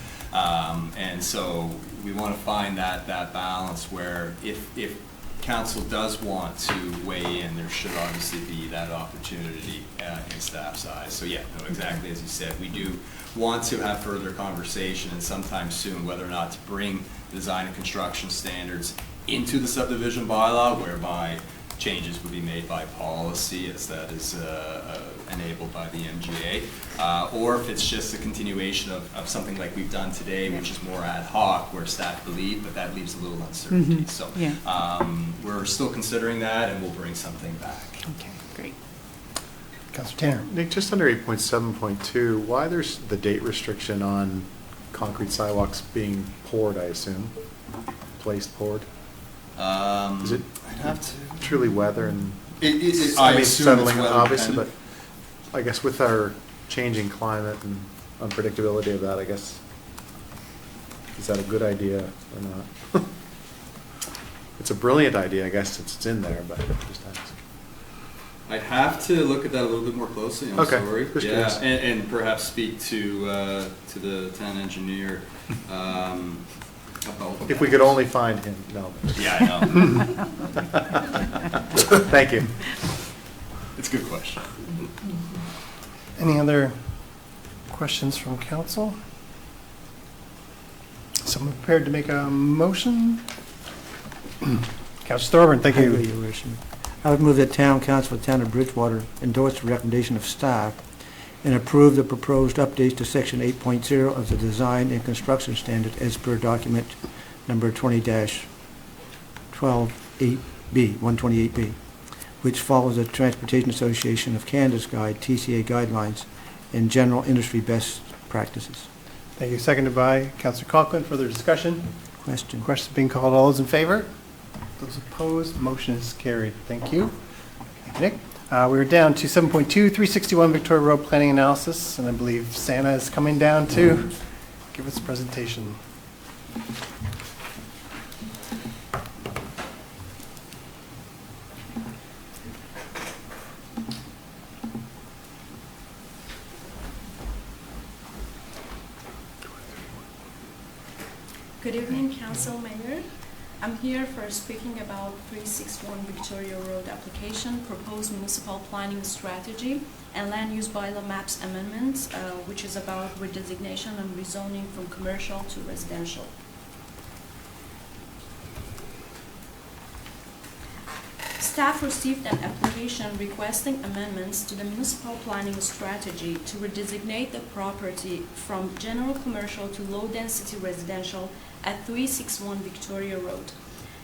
and so we want to find that balance where if council does want to weigh in, there should obviously be that opportunity in staff's eyes. So yeah, no, exactly as you said, we do want to have further conversation and sometime soon whether or not to bring design and construction standards into the subdivision bylaw, whereby changes would be made by policy as that is enabled by the MGA, or if it's just a continuation of something like we've done today, which is more ad hoc, where staff believe, but that leaves a little uncertainty. So we're still considering that, and we'll bring something back. Okay, great. Councilor Tanner. Nick, just under 8.7.2, why there's the date restriction on concrete sidewalks being poured, I assume? Placed, poured? Is it I'd have to truly weather and I mean, settling, obviously, but I guess with our changing climate and unpredictability of that, I guess, is that a good idea or not? It's a brilliant idea, I guess, since it's in there, but just ask. I'd have to look at that a little bit more closely. I'm sorry. Yeah, and perhaps speak to the town engineer about if we could only find him. No. Yeah, I know. Thank you. It's a good question. Any other questions from council? Someone prepared to make a motion? Councilor Thorburn, thank you. Your Worship. I would move that Town Council of the Town of Bridgewater endorse the recommendation of staff and approve the proposed updates to Section 8.0 of the Design and Construction Standard as per document number 20-128B, 128B, which follows the Transportation Association of Canada's guide, TCA guidelines, and general industry best practices. Thank you. Seconded by Councilor Conklin. Further discussion? Question. Questions being called. All those in favor? Those opposed? Motion is carried. Thank you. Thank you, Nick. We're down to 7.2, 361 Victoria Road Planning Analysis, and I believe Santa is coming down to give us a presentation. Good evening, Council, Mayor. I'm here for speaking about 361 Victoria Road application, proposed municipal planning strategy, and land use bylaw maps amendments, which is about redesignation and rezoning from commercial to residential. Staff received an application requesting amendments to the municipal planning strategy to redesignate the property from general commercial to low-density residential at 361 Victoria Road.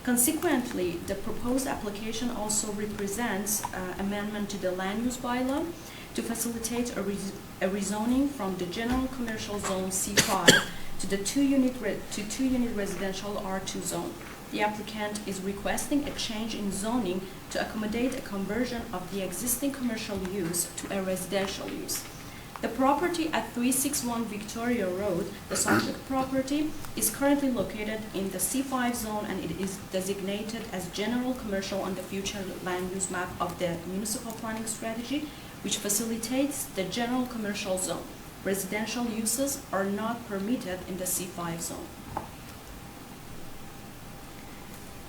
Consequently, the proposed application also represents amendment to the land use bylaw to facilitate a rezoning from the general commercial zone C5 to the two-unit residential R2 zone. The applicant is requesting a change in zoning to accommodate a conversion of the existing commercial use to a residential use. The property at 361 Victoria Road, the subject property, is currently located in the C5 zone, and it is designated as general commercial on the future land use map of the municipal planning strategy, which facilitates the general commercial zone. Residential uses are not permitted in the C5 zone.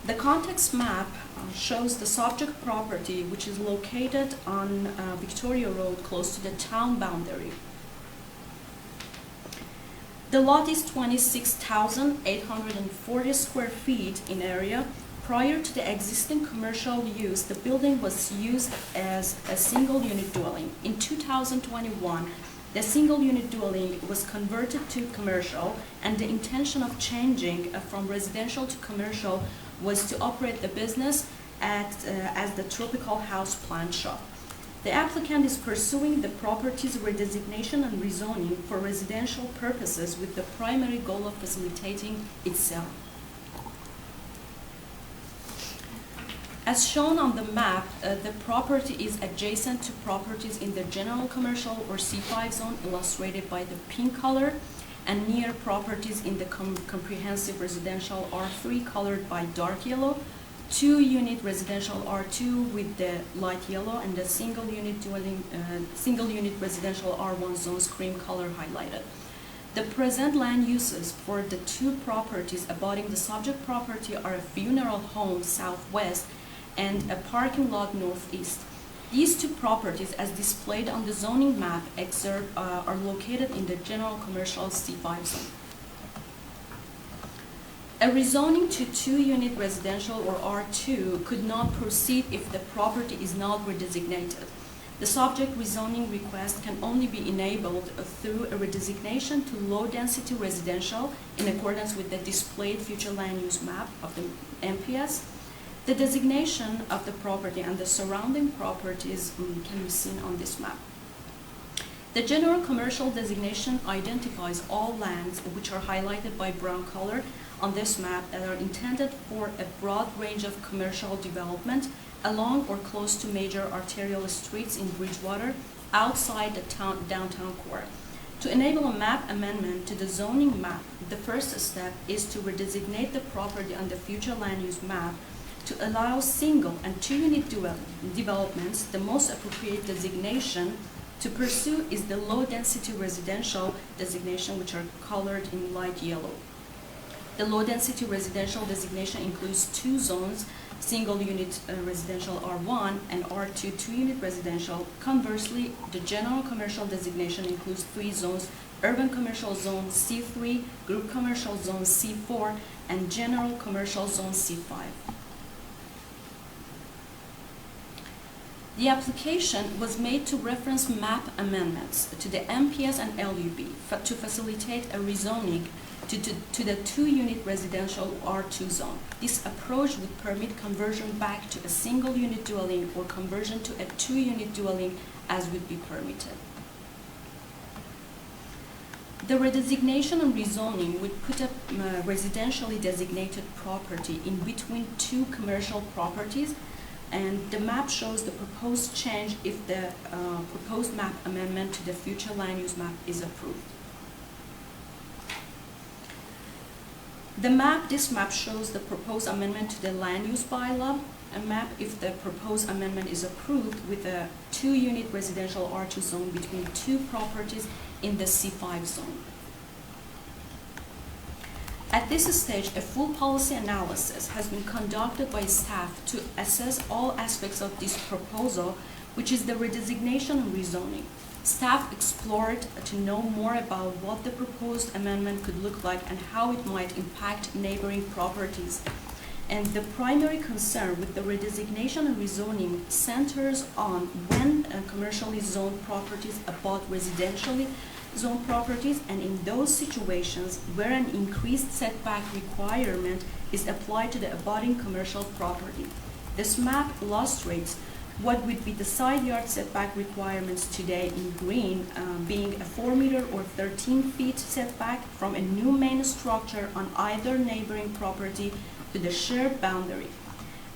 The context map shows the subject property, which is located on Victoria Road close to the town boundary. The lot is 26,840 square feet in area. Prior to the existing commercial use, the building was used as a single unit dwelling. In 2021, the single unit dwelling was converted to commercial, and the intention of changing from residential to commercial was to operate the business as the Tropical House Plant Shop. The applicant is pursuing the property's redesignation and rezoning for residential purposes with the primary goal of facilitating its sale. As shown on the map, the property is adjacent to properties in the general commercial or C5 zone, illustrated by the pink color, and near properties in the comprehensive residential R3, colored by dark yellow, two-unit residential R2 with the light yellow, and the single-unit residential R1 zones cream color highlighted. The present land uses for the two properties abutting the subject property are a funeral home southwest and a parking lot northeast. These two properties, as displayed on the zoning map, are located in the general commercial C5 zone. A rezoning to two-unit residential or R2 could not proceed if the property is not redesignated. The subject rezoning request can only be enabled through a redesignation to low-density residential in accordance with the displayed future land use map of the MPS. The designation of the property and the surrounding properties can be seen on this map. The general commercial designation identifies all lands which are highlighted by brown color on this map that are intended for a broad range of commercial development along or close to major arterial streets in Bridgewater, outside the downtown core. To enable a map amendment to the zoning map, the first step is to redesignate the property on the future land use map to allow single and two-unit developments. The most appropriate designation to pursue is the low-density residential designation, which are colored in light yellow. The low-density residential designation includes two zones, single-unit residential R1 and R2 two-unit residential. Conversely, the general commercial designation includes three zones: urban commercial zone C3, group commercial zone C4, and general commercial zone C5. The application was made to reference map amendments to the MPS and LUB to facilitate a rezoning to the two-unit residential R2 zone. This approach would permit conversion back to a single-unit dwelling or conversion to a two-unit dwelling as would be permitted. The redesignation and rezoning would put a residentially designated property in between two commercial properties, and the map shows the proposed change if the proposed map amendment to the future land use map is approved. This map shows the proposed amendment to the land use bylaw. A map if the proposed amendment is approved with a two-unit residential R2 zone between two properties in the C5 zone. At this stage, a full policy analysis has been conducted by staff to assess all aspects of this proposal, which is the redesignation and rezoning. Staff explored to know more about what the proposed amendment could look like and how it might impact neighboring properties. And the primary concern with the redesignation and rezoning centers on when commercially zoned properties abut residentially zoned properties, and in those situations where an increased setback requirement is applied to the abutting commercial property. This map illustrates what would be the side yard setback requirements today in green, being a 4 meter or 13 feet setback from a new main structure on either neighboring property to the shared boundary.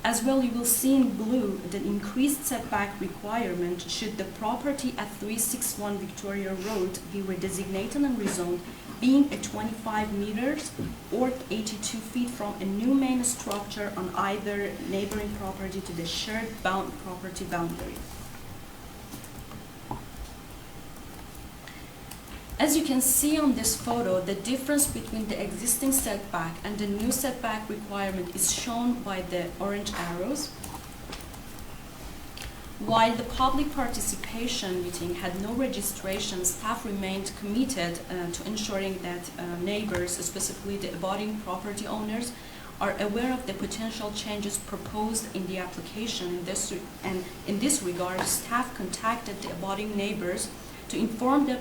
As well, you will see in blue the increased setback requirement should the property at 361 Victoria Road be redesignated and rezoned, being a 25 meters or 82 feet from a new main structure on either neighboring property to the shared property boundary. As you can see on this photo, the difference between the existing setback and the new setback requirement is shown by the orange arrows. While the public participation meeting had no registration, staff remained committed to ensuring that neighbors, specifically the abutting property owners, are aware of the potential changes proposed in the application. In this regard, staff contacted the abutting neighbors to inform them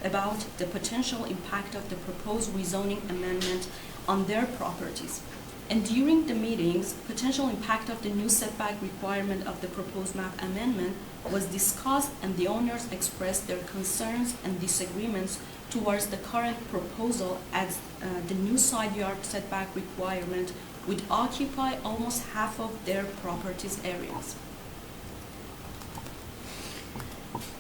about the potential impact of the proposed rezoning amendment on their properties. And during the meetings, potential impact of the new setback requirement of the proposed map amendment was discussed, and the owners expressed their concerns and disagreements towards the current proposal, as the new side yard setback requirement would occupy almost half of their property's areas.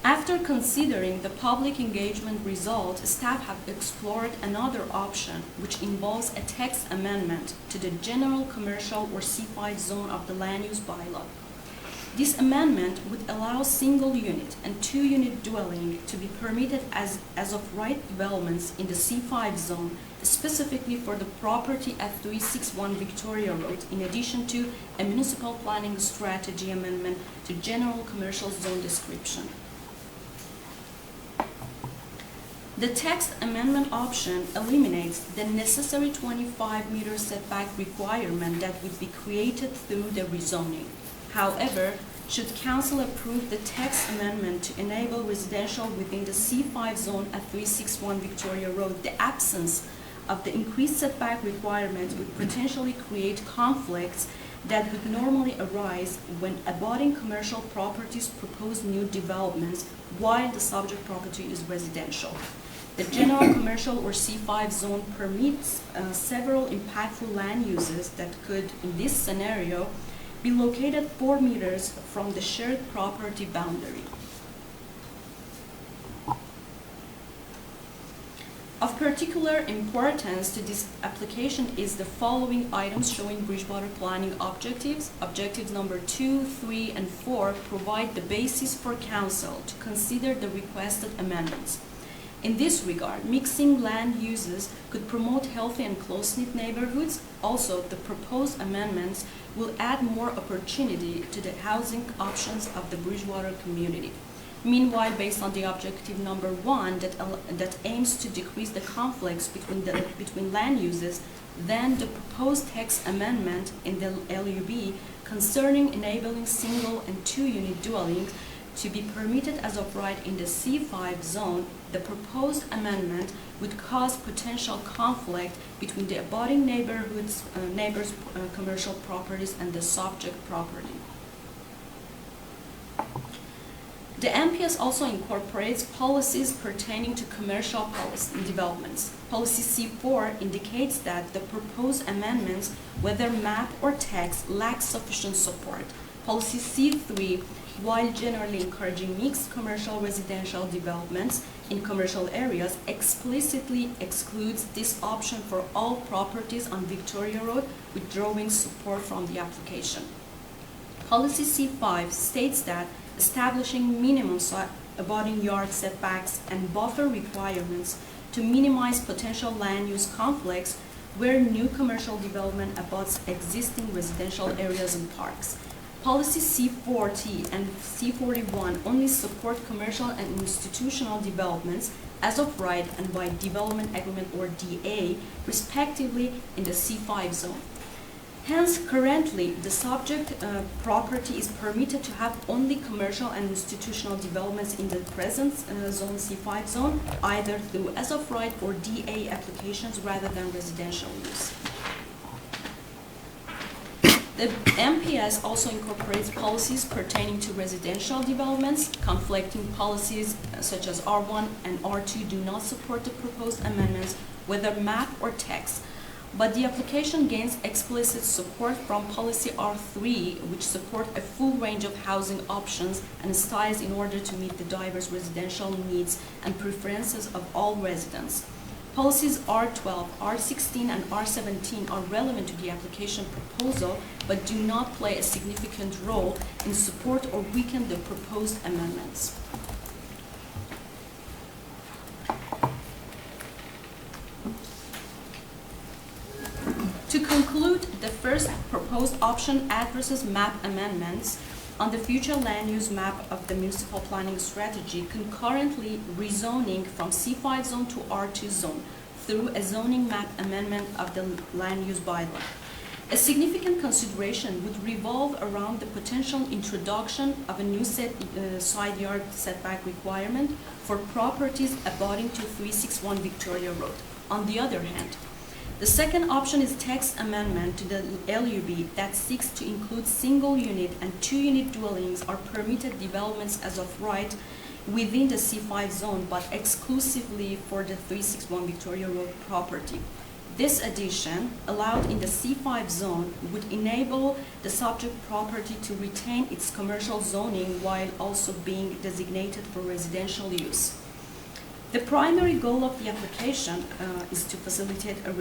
After considering the public engagement result, staff have explored another option, which involves a text amendment to the general commercial or C5 zone of the land use bylaw. This amendment would allow single unit and 2 unit dwelling to be permitted as of right developments in the C5 zone, specifically for the property at 361 Victoria Road, in addition to a municipal planning strategy amendment to general commercial zone description. The text amendment option eliminates the necessary 25-meter setback requirement that would be created through the rezoning. However, should Council approve the text amendment to enable residential within the C5 zone at 361 Victoria Road, the absence of the increased setback requirement would potentially create conflicts that would normally arise when abutting commercial properties propose new developments while the subject property is residential. The general commercial or C5 zone permits several impactful land uses that could, in this scenario, be located 4 meters from the shared property boundary. Of particular importance to this application is the following items showing Bridgewater planning objectives. Objectives number 2, 3, and 4 provide the basis for Council to consider the requested amendments. In this regard, mixing land uses could promote healthy and close-knit neighborhoods. Also, the proposed amendments will add more opportunity to the housing options of the Bridgewater community. Meanwhile, based on the objective number 1 that aims to decrease the conflicts between land uses, then the proposed text amendment in the LUB concerning enabling single and 2 unit dwellings to be permitted as of right in the C5 zone, the proposed amendment would cause potential conflict between the abutting neighbors' commercial properties and the subject property. The MPS also incorporates policies pertaining to commercial policy developments. Policy C4 indicates that the proposed amendments, whether map or text, lack sufficient support. Policy C3, while generally encouraging mixed commercial residential developments in commercial areas, explicitly excludes this option for all properties on Victoria Road, withdrawing support from the application. Policy C5 states that establishing minimum abutting yard setbacks and buffer requirements to minimize potential land use conflicts where new commercial development abuts existing residential areas and parks. Policy C40 and C41 only support commercial and institutional developments as of right and by development agreement or DA, respectively, in the C5 zone. Hence, currently, the subject property is permitted to have only commercial and institutional developments in the present zone, C5 zone, either through as of right or DA applications rather than residential use. The MPS also incorporates policies pertaining to residential developments. Conflicting policies such as R1 and R2 do not support the proposed amendments, whether map or text. But the application gains explicit support from policy R3, which support a full range of housing options and styles in order to meet the diverse residential needs and preferences of all residents. Policies R12, R16, and R17 are relevant to the application proposal, but do not play a significant role in support or weaken the proposed amendments. To conclude, the first proposed option addresses map amendments on the future land use map of the municipal planning strategy, concurrently rezoning from C5 zone to R2 zone through a zoning map amendment of the land use bylaw. A significant consideration would revolve around the potential introduction of a new side yard setback requirement for properties abutting to 361 Victoria Road. On the other hand, the second option is text amendment to the LUB that seeks to include single unit and 2 unit dwellings are permitted developments as of right within the C5 zone, but exclusively for the 361 Victoria Road property. This addition, allowed in the C5 zone, would enable the subject property to retain its commercial zoning while also being designated for residential use. The primary goal of the application is to facilitate a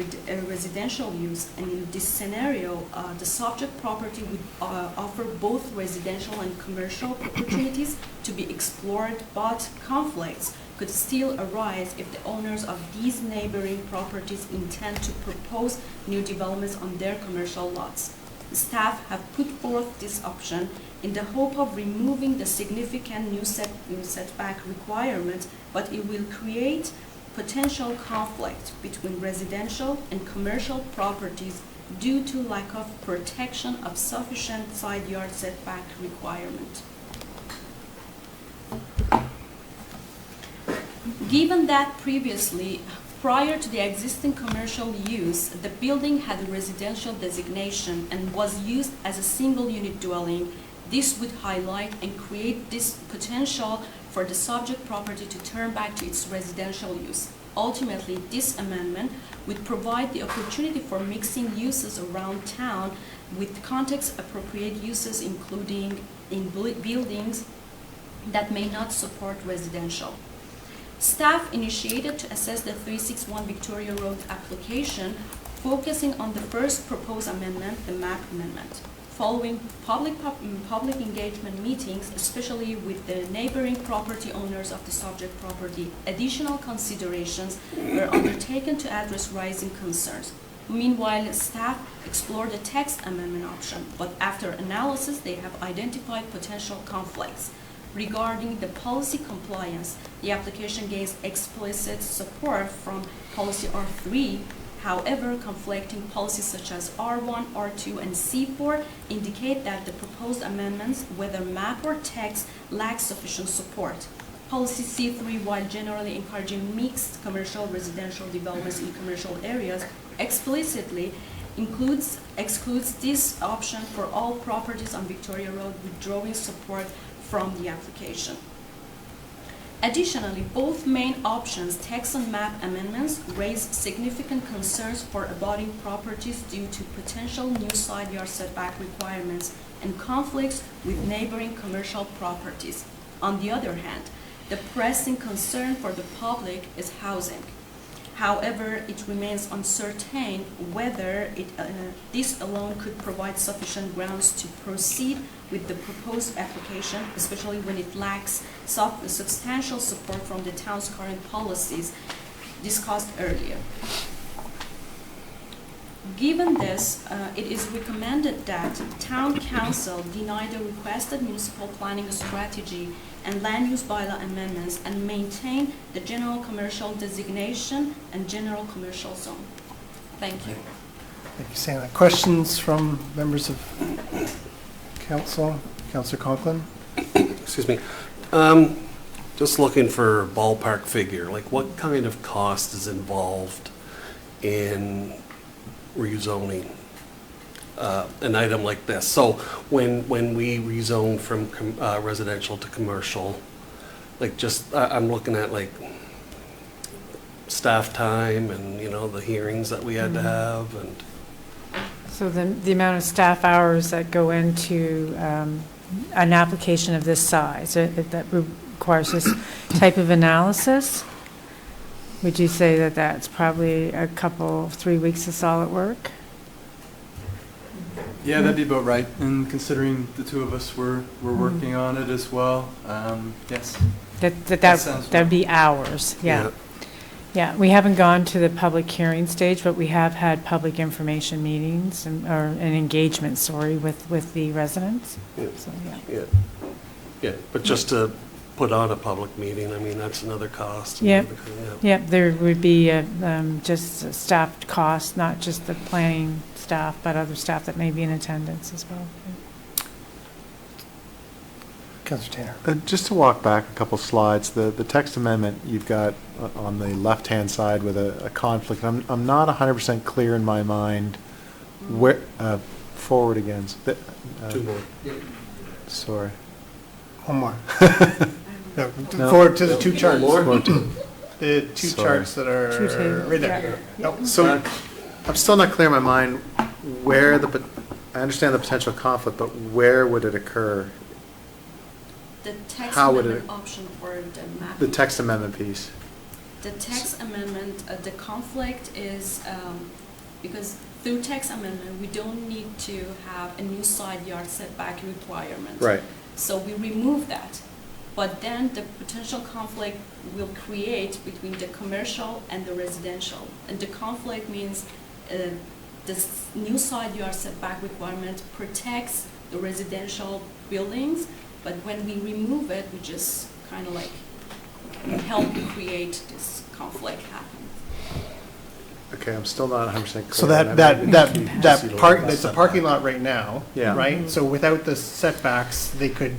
residential use, and in this scenario, the subject property would offer both residential and commercial opportunities to be explored, but conflicts could still arise if the owners of these neighboring properties intend to propose new developments on their commercial lots. The staff have put forth this option in the hope of removing the significant new setback requirements, but it will create potential conflict between residential and commercial properties due to lack of protection of sufficient side yard setback requirement. Given that previously, prior to the existing commercial use, the building had a residential designation and was used as a single unit dwelling, this would highlight and create this potential for the subject property to turn back to its residential use. Ultimately, this amendment would provide the opportunity for mixing uses around town with context-appropriate uses, including in buildings that may not support residential. Staff initiated to assess the 361 Victoria Road application, focusing on the first proposed amendment, the map amendment. Following public engagement meetings, especially with the neighboring property owners of the subject property, additional considerations were undertaken to address rising concerns. Meanwhile, staff explored the text amendment option, but after analysis, they have identified potential conflicts. Regarding the policy compliance, the application gains explicit support from policy R3. However, conflicting policies such as R1, R2, and C4 indicate that the proposed amendments, whether map or text, lack sufficient support. Policy C3, while generally encouraging mixed commercial residential developments in commercial areas, explicitly excludes this option for all properties on Victoria Road, withdrawing support from the application. Additionally, both main options, text and map amendments, raise significant concerns for abutting properties due to potential new side yard setback requirements and conflicts with neighboring commercial properties. On the other hand, the pressing concern for the public is housing. However, it remains uncertain whether this alone could provide sufficient grounds to proceed with the proposed application, especially when it lacks substantial support from the town's current policies discussed earlier. Given this, it is recommended that Town Council deny the requested municipal planning strategy and land use bylaw amendments and maintain the general commercial designation and general commercial zone. Thank you. Thank you, Santa. Questions from members of council? Councillor Conklin? Excuse me. Just looking for a ballpark figure, like what kind of cost is involved in rezoning? an item like this. So when we rezone from residential to commercial, like just, I'm looking at like staff time and, you know, the hearings that we had to have and. So the amount of staff hours that go into an application of this size, that requires this type of analysis, would you say that that's probably 3 weeks of solid work? Yeah, that'd be about right. And considering the two of us were working on it as well, yes. That'd be hours, yeah. Yeah, we haven't gone to the public hearing stage, but we have had public information meetings or an engagement, with the residents. Yeah. So, Yeah, but just to put on a public meeting, I mean, that's another cost. Yeah, there would be just staff costs, not just the planning staff, but other staff that may be in attendance as well. Councillor Tanner. Just to walk back a couple slides, the text amendment you've got on the left-hand side with a conflict. I'm not 100% clear in my mind where, forward again. Two more. Sorry. One more. No, forward to the two charts. The two Sorry. charts that are right there. Nope. So I'm still not clear in my mind where I understand the potential conflict, but where would it occur? The text How would amendment it- option for the map. The text amendment piece. The text amendment, the conflict is because through text amendment, we don't need to have a new side yard setback requirement. Right. So we remove that. But then the potential conflict will create between the commercial and the residential. And the conflict means this new side yard setback requirement protects the residential buildings, but when we remove it, we just kind of like help create this conflict happen. Okay, I'm still not 100% clear. So that's a parking lot right now, Yeah. right? So without the setbacks, they could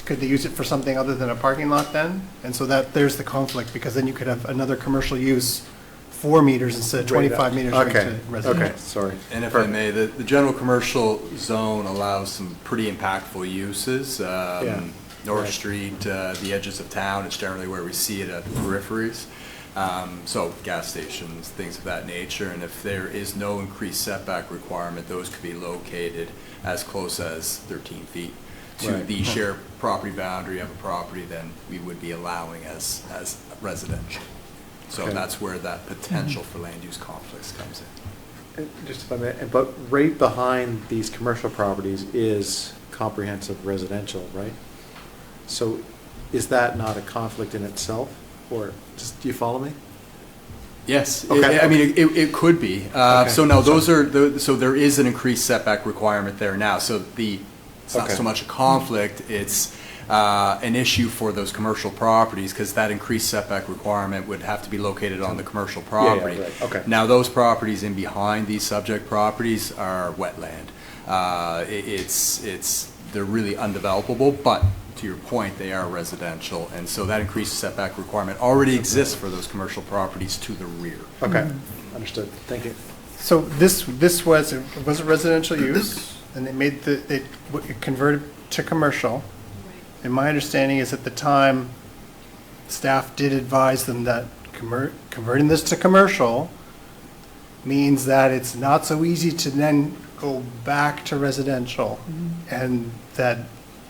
they use it for something other than a parking lot then? And so there's the conflict, because then you could have another commercial use 4 meters instead of 25 meters right to residential. Okay, sorry. And if I may, the general commercial zone allows some pretty impactful uses. North Right. Street, the edges of town, it's generally where we see it at the peripheries. So gas stations, things of that nature. And if there is no increased setback requirement, those could be located as close as 13 feet to Right. the shared property boundary of a property, then we would be allowing as residential. So Okay. that's where that potential for land use conflicts comes in. Just if I may, but right behind these commercial properties is comprehensive residential, right? So is that not a conflict in itself? Or just, do you follow me? Yes, Okay. I mean, it could be. Okay. So no, those are, so there is an increased setback requirement there now. So it's not Okay. so much a conflict, it's an issue for those commercial properties, because that increased setback requirement would have to be located on the commercial property. right. Okay. Now, those properties in behind these subject properties are wetland. They're really undevelopable, but to your point, they are residential, and so that increased setback requirement already exists for those commercial properties to the rear. Okay, understood. Thank you. So this was a residential use, and they made it converted to commercial. And my understanding is at the time, staff did advise them that converting this to commercial means that it's not so easy to then go back to residential, and that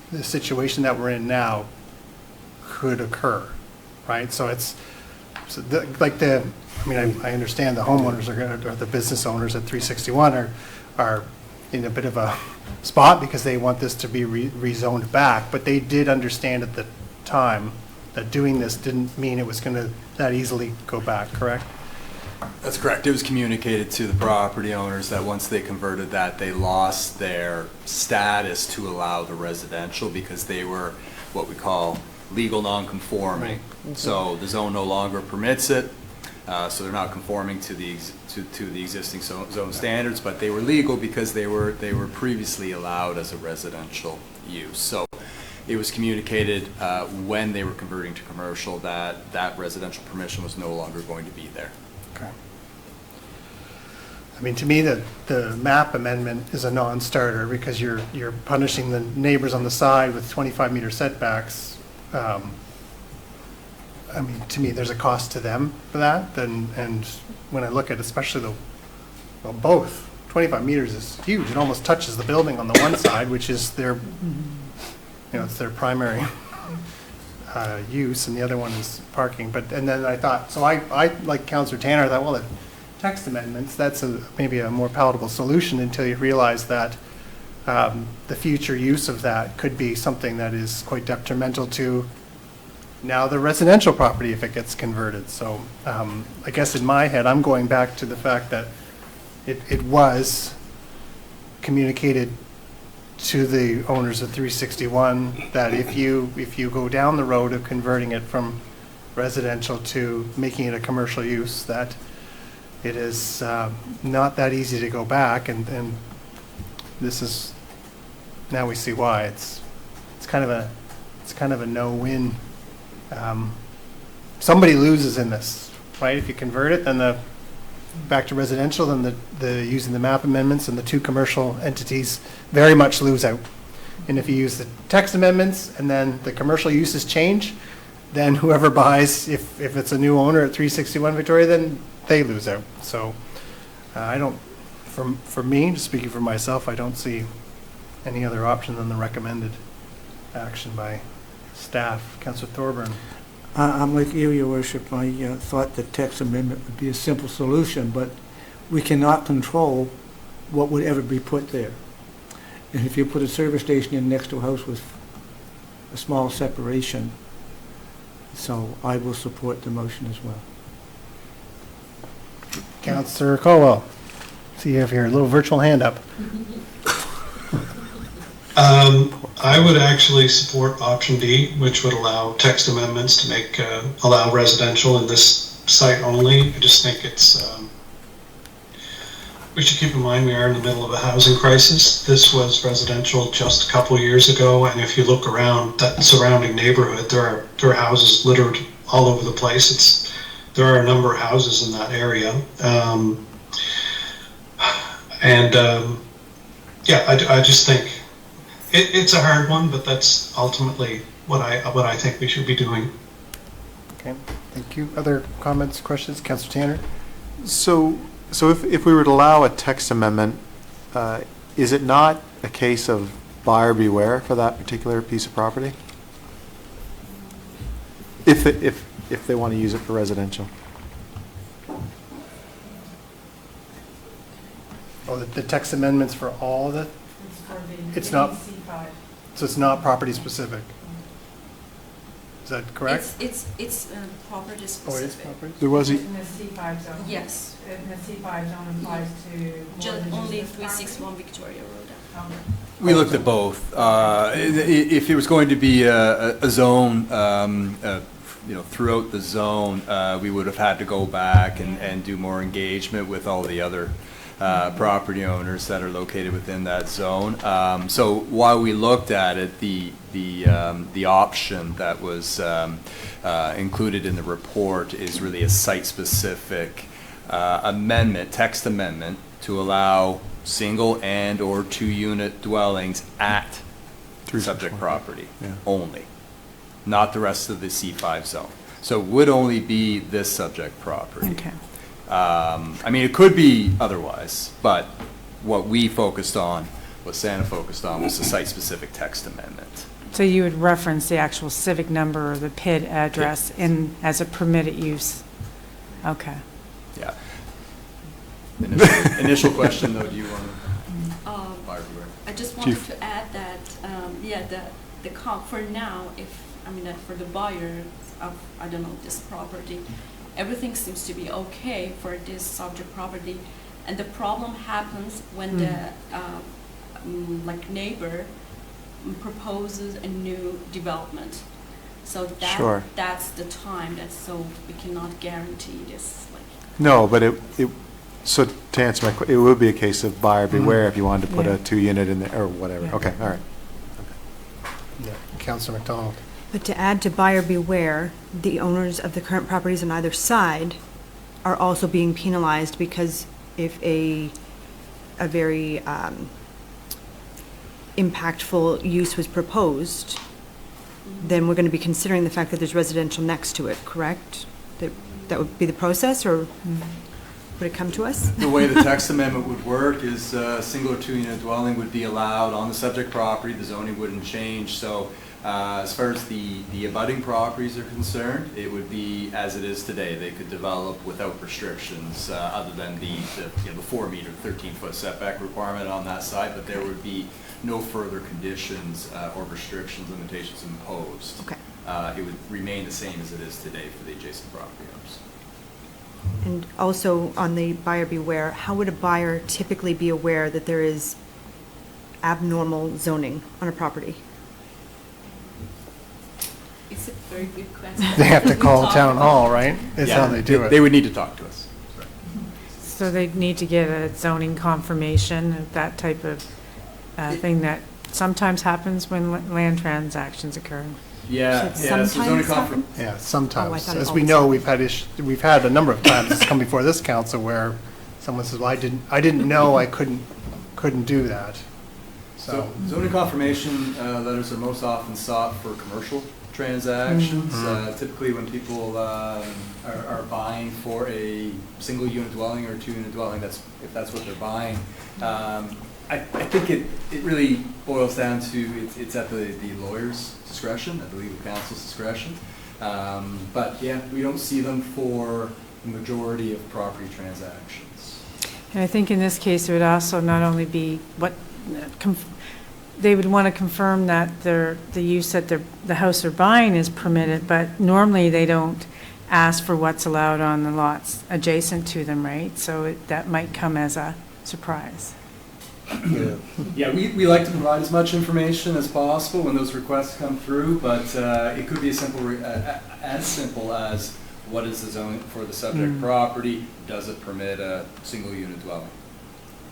the situation that we're in now could occur, right? So it's I understand the homeowners or the business owners at 361 are in a bit of a spot because they want this to be rezoned back, but they did understand at the time that doing this didn't mean it was going to that easily go back, correct? That's correct. It was communicated to the property owners that once they converted that, they lost their status to allow the residential because they were what we call legal non-conforming. So the zone no longer permits it, so they're not conforming to the existing zone standards, but they were legal because they were previously allowed as a residential use. So it was communicated when they were converting to commercial that residential permission was no longer going to be there. Okay. I mean, to me, the map amendment is a non-starter because you're punishing the neighbors on the side with 25-meter setbacks. I mean, to me, there's a cost to them for that. And when I look at especially both, 25 meters is huge. It almost touches the building on the one side, which is their, it's their primary use, and the other one is parking. And then I thought, so I like Councillor Tanner, I thought, well, the text amendments, that's maybe a more palatable solution until you realize that the future use of that could be something that is quite detrimental to now the residential property if it gets converted. So I guess in my head, I'm going back to the fact that it was communicated to the owners of 361 that if you go down the road of converting it from residential to making it a commercial use, that it is not that easy to go back, and this is, now we see why. It's kind of a no-win. Somebody loses in this, right? If you convert it, then back to residential, then the using the map amendments and the two commercial entities very much lose out. And if you use the text amendments and then the commercial uses change, then whoever buys, if it's a new owner at 361 Victoria, then they lose out. So I don't, for me, just speaking for myself, I don't see any other option than the recommended action by staff. Councillor Thorburn. I'm like you, Your Worship. I thought the text amendment would be a simple solution, but we cannot control what would ever be put there. And if you put a service station in next to a house with a small separation, so I will support the motion as well. Councillor Colwell. See you have your little virtual hand up. I would actually support option D, which would allow text amendments to make allow residential in this site only. I just think it's we should keep in mind we are in the middle of a housing crisis. This was residential just a couple years ago, and if you look around that surrounding neighborhood, there are houses littered all over the place. There are a number of houses in that area, I just think it's a hard one, but that's ultimately what I think we should be doing. Okay, thank you. Other comments, questions? Councillor Tanner? So if we were to allow a text amendment, is it not a case of buyer beware for that particular piece of property? If they want to use it for residential. Oh, the text amendments for all of it? It's not. C5. So it's not property specific. Is that correct? It's property specific. Oh, it is property? There was In the C5 zone. Yes. And the C5 zone applies to Just only 361 Victoria Road. We looked at both. If it was going to be a zone, throughout the zone, we would have had to go back and do more engagement with all the other property owners that are located within that zone. So while we looked at it, the option that was included in the report is really a site-specific amendment, text amendment, to allow single and or two-unit dwellings at subject property only, not the rest of the C5 zone. So it would only be this subject property. Okay. I mean, it could be otherwise, but what we focused on, what Santa focused on, was the site-specific text amendment. So you would reference the actual civic number or the PID address as a permitted use? Okay. Yeah. Initial question, though, do you want to? I just wanted to add that, the comp for now, for the buyer of, this property, everything seems to be okay for this subject property, and the problem happens when the neighbor proposes a new development. So that's the time. So we cannot guarantee this. No, but so to answer my question, it would be a case of buyer beware if you wanted to put a 2-unit in there or whatever. Yeah. Okay, all right. Yeah, Councillor McDonald. But to add to buyer beware, the owners of the current properties on either side are also being penalized because if a very impactful use was proposed, then we're going to be considering the fact that there's residential next to it, correct? That would be the process, or would it come to us? The way the text amendment would work is a single or two-unit dwelling would be allowed on the subject property. The zoning wouldn't change. So as far as the abutting properties are concerned, it would be as it is today. They could develop without restrictions other than the 4-meter, 13-foot setback requirement on that side, but there would be no further conditions or restrictions, limitations imposed. Okay. It would remain the same as it is today for the adjacent property owners. And also on the buyer beware, how would a buyer typically be aware that there is abnormal zoning on a property? It's a very good question. They have to call town hall, right? Is how they do it. They would need to talk to us. So they'd need to get a zoning confirmation of that type of thing that sometimes happens when land transactions occur. Yeah, so zoning Yeah, sometimes. Oh, I thought it As we always know, we've had a number of times it's come before this council where someone says, "Well, I didn't know I couldn't do that." So zoning confirmation letters are most often sought for commercial transactions. Typically when people are buying for a single unit dwelling or a 2-unit dwelling, if that's what they're buying. I think it really boils down to it's at the lawyer's discretion, at the legal counsel's discretion. But yeah, we don't see them for the majority of property transactions. And I think in this case, it would also not only be they would want to confirm that the use that the house they're buying is permitted, but normally they don't ask for what's allowed on the lots adjacent to them, right? So that might come as a surprise. Yeah, we like to provide as much information as possible when those requests come through, but it could be as simple as what is the zoning for the subject property? Does it permit a single unit dwelling?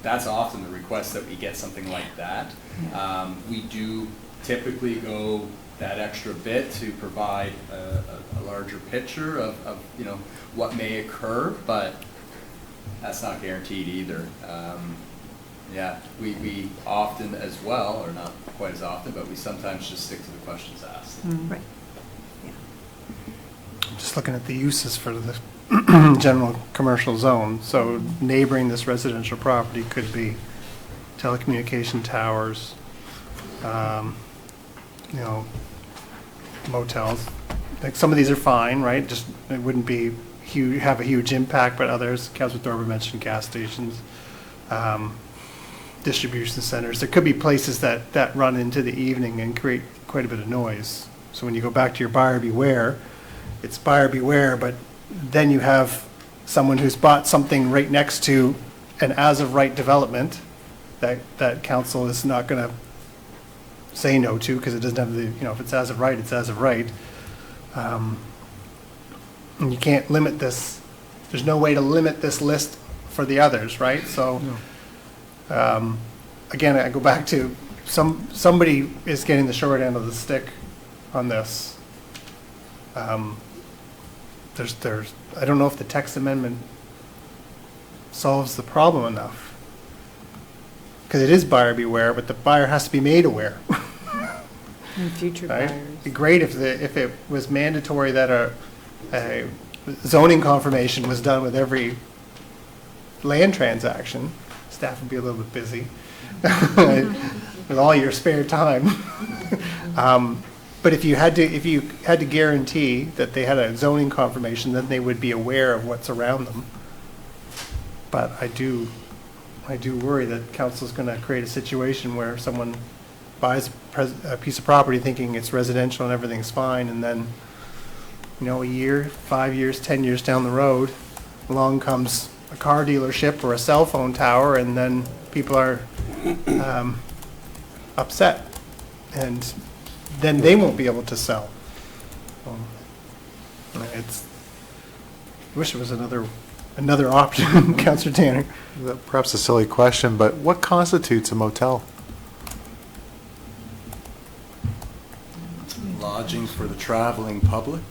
That's often the request that we get, something like that. We do typically go that extra bit to provide a larger picture of what may occur, but that's not guaranteed either. Yeah, we often as well, or not quite as often, but we sometimes just stick to the questions asked. Right. I'm just looking at the uses for the general commercial zone. So neighboring this residential property could be telecommunication towers, motels. Like some of these are fine, right? Just it wouldn't be have a huge impact, but others, Councilor Thorburn mentioned gas stations, distribution centers. There could be places that run into the evening and create quite a bit of noise. So when you go back to your buyer beware, it's buyer beware, but then you have someone who's bought something right next to an as-of-right development that council is not going to say no to because it doesn't have the, if it's as of right, it's as of right. And you can't limit this. There's no way to limit this list for the others, right? So, again, I go back to somebody is getting the short end of the stick on this. There's I don't know if the text amendment solves the problem enough, because it is buyer beware, but the buyer has to be made aware. And future right? buyers. It'd be great if it was mandatory that a zoning confirmation was done with every land transaction. Staff would be a little bit busy with all your spare time. But if you had to guarantee that they had a zoning confirmation, then they would be aware of what's around them. But I do worry that council's going to create a situation where someone buys a piece of property thinking it's residential and everything's fine, and then, a year, 5 years, 10 years down the road, along comes a car dealership or a cell phone tower, and then people are upset, and then they won't be able to sell. I wish it was another option, Councillor Tanner. Perhaps a silly question, but what constitutes a motel? Lodging for the traveling public.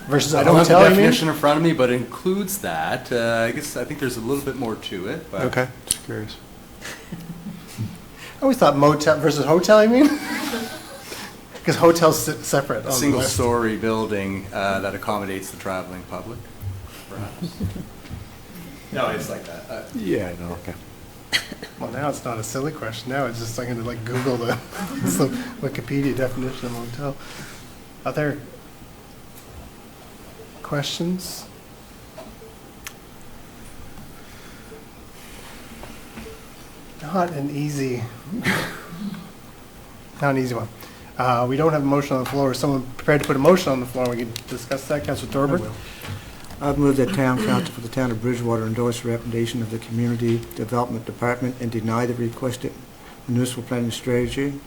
Versus a I don't have the hotel, you mean? definition in front of me, but it includes that. I think there's a little bit more to it. But Okay, just curious. I always thought motel versus hotel, you mean? Because hotel's separate. A single-story building that accommodates the traveling public, perhaps. No, it's like that. Yeah, I know, okay. Well, now it's not a silly question. Now it's just I'm going to like Google the Wikipedia definition of motel. Other questions? Not an easy one. We don't have a motion on the floor. Is someone prepared to put a motion on the floor? We can discuss that. Councilor Torber? I've moved that town council for the town of Bridgewater endorse the recommendation of the Community Development Department and deny the requested municipal planning strategy,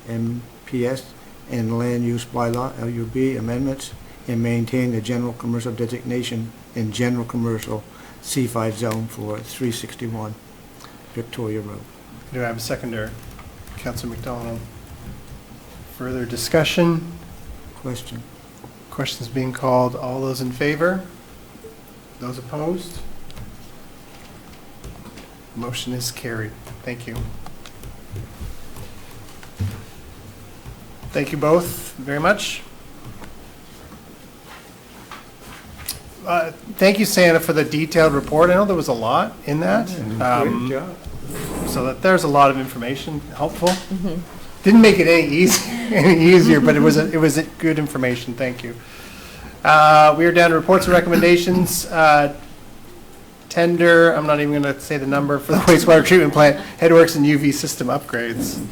MPS, and land use bylaw, LUB, amendments, and maintain the general commercial designation in general commercial C5 zone for 361 Victoria Road. Do I have a seconder? Councilor McDonald. Further discussion? Question. Questions being called. All those in favor? Those opposed? Motion is carried. Thank you. Thank you both very much. Thank you, Santa, for the detailed report. I know there was a lot in that. Great job. So that there's a lot of information, helpful. Didn't make it any easier, but it was good information. Thank you. We are down to reports and recommendations. Tender, I'm not even going to say the number, for the wastewater treatment plant, headworks and UV system upgrades.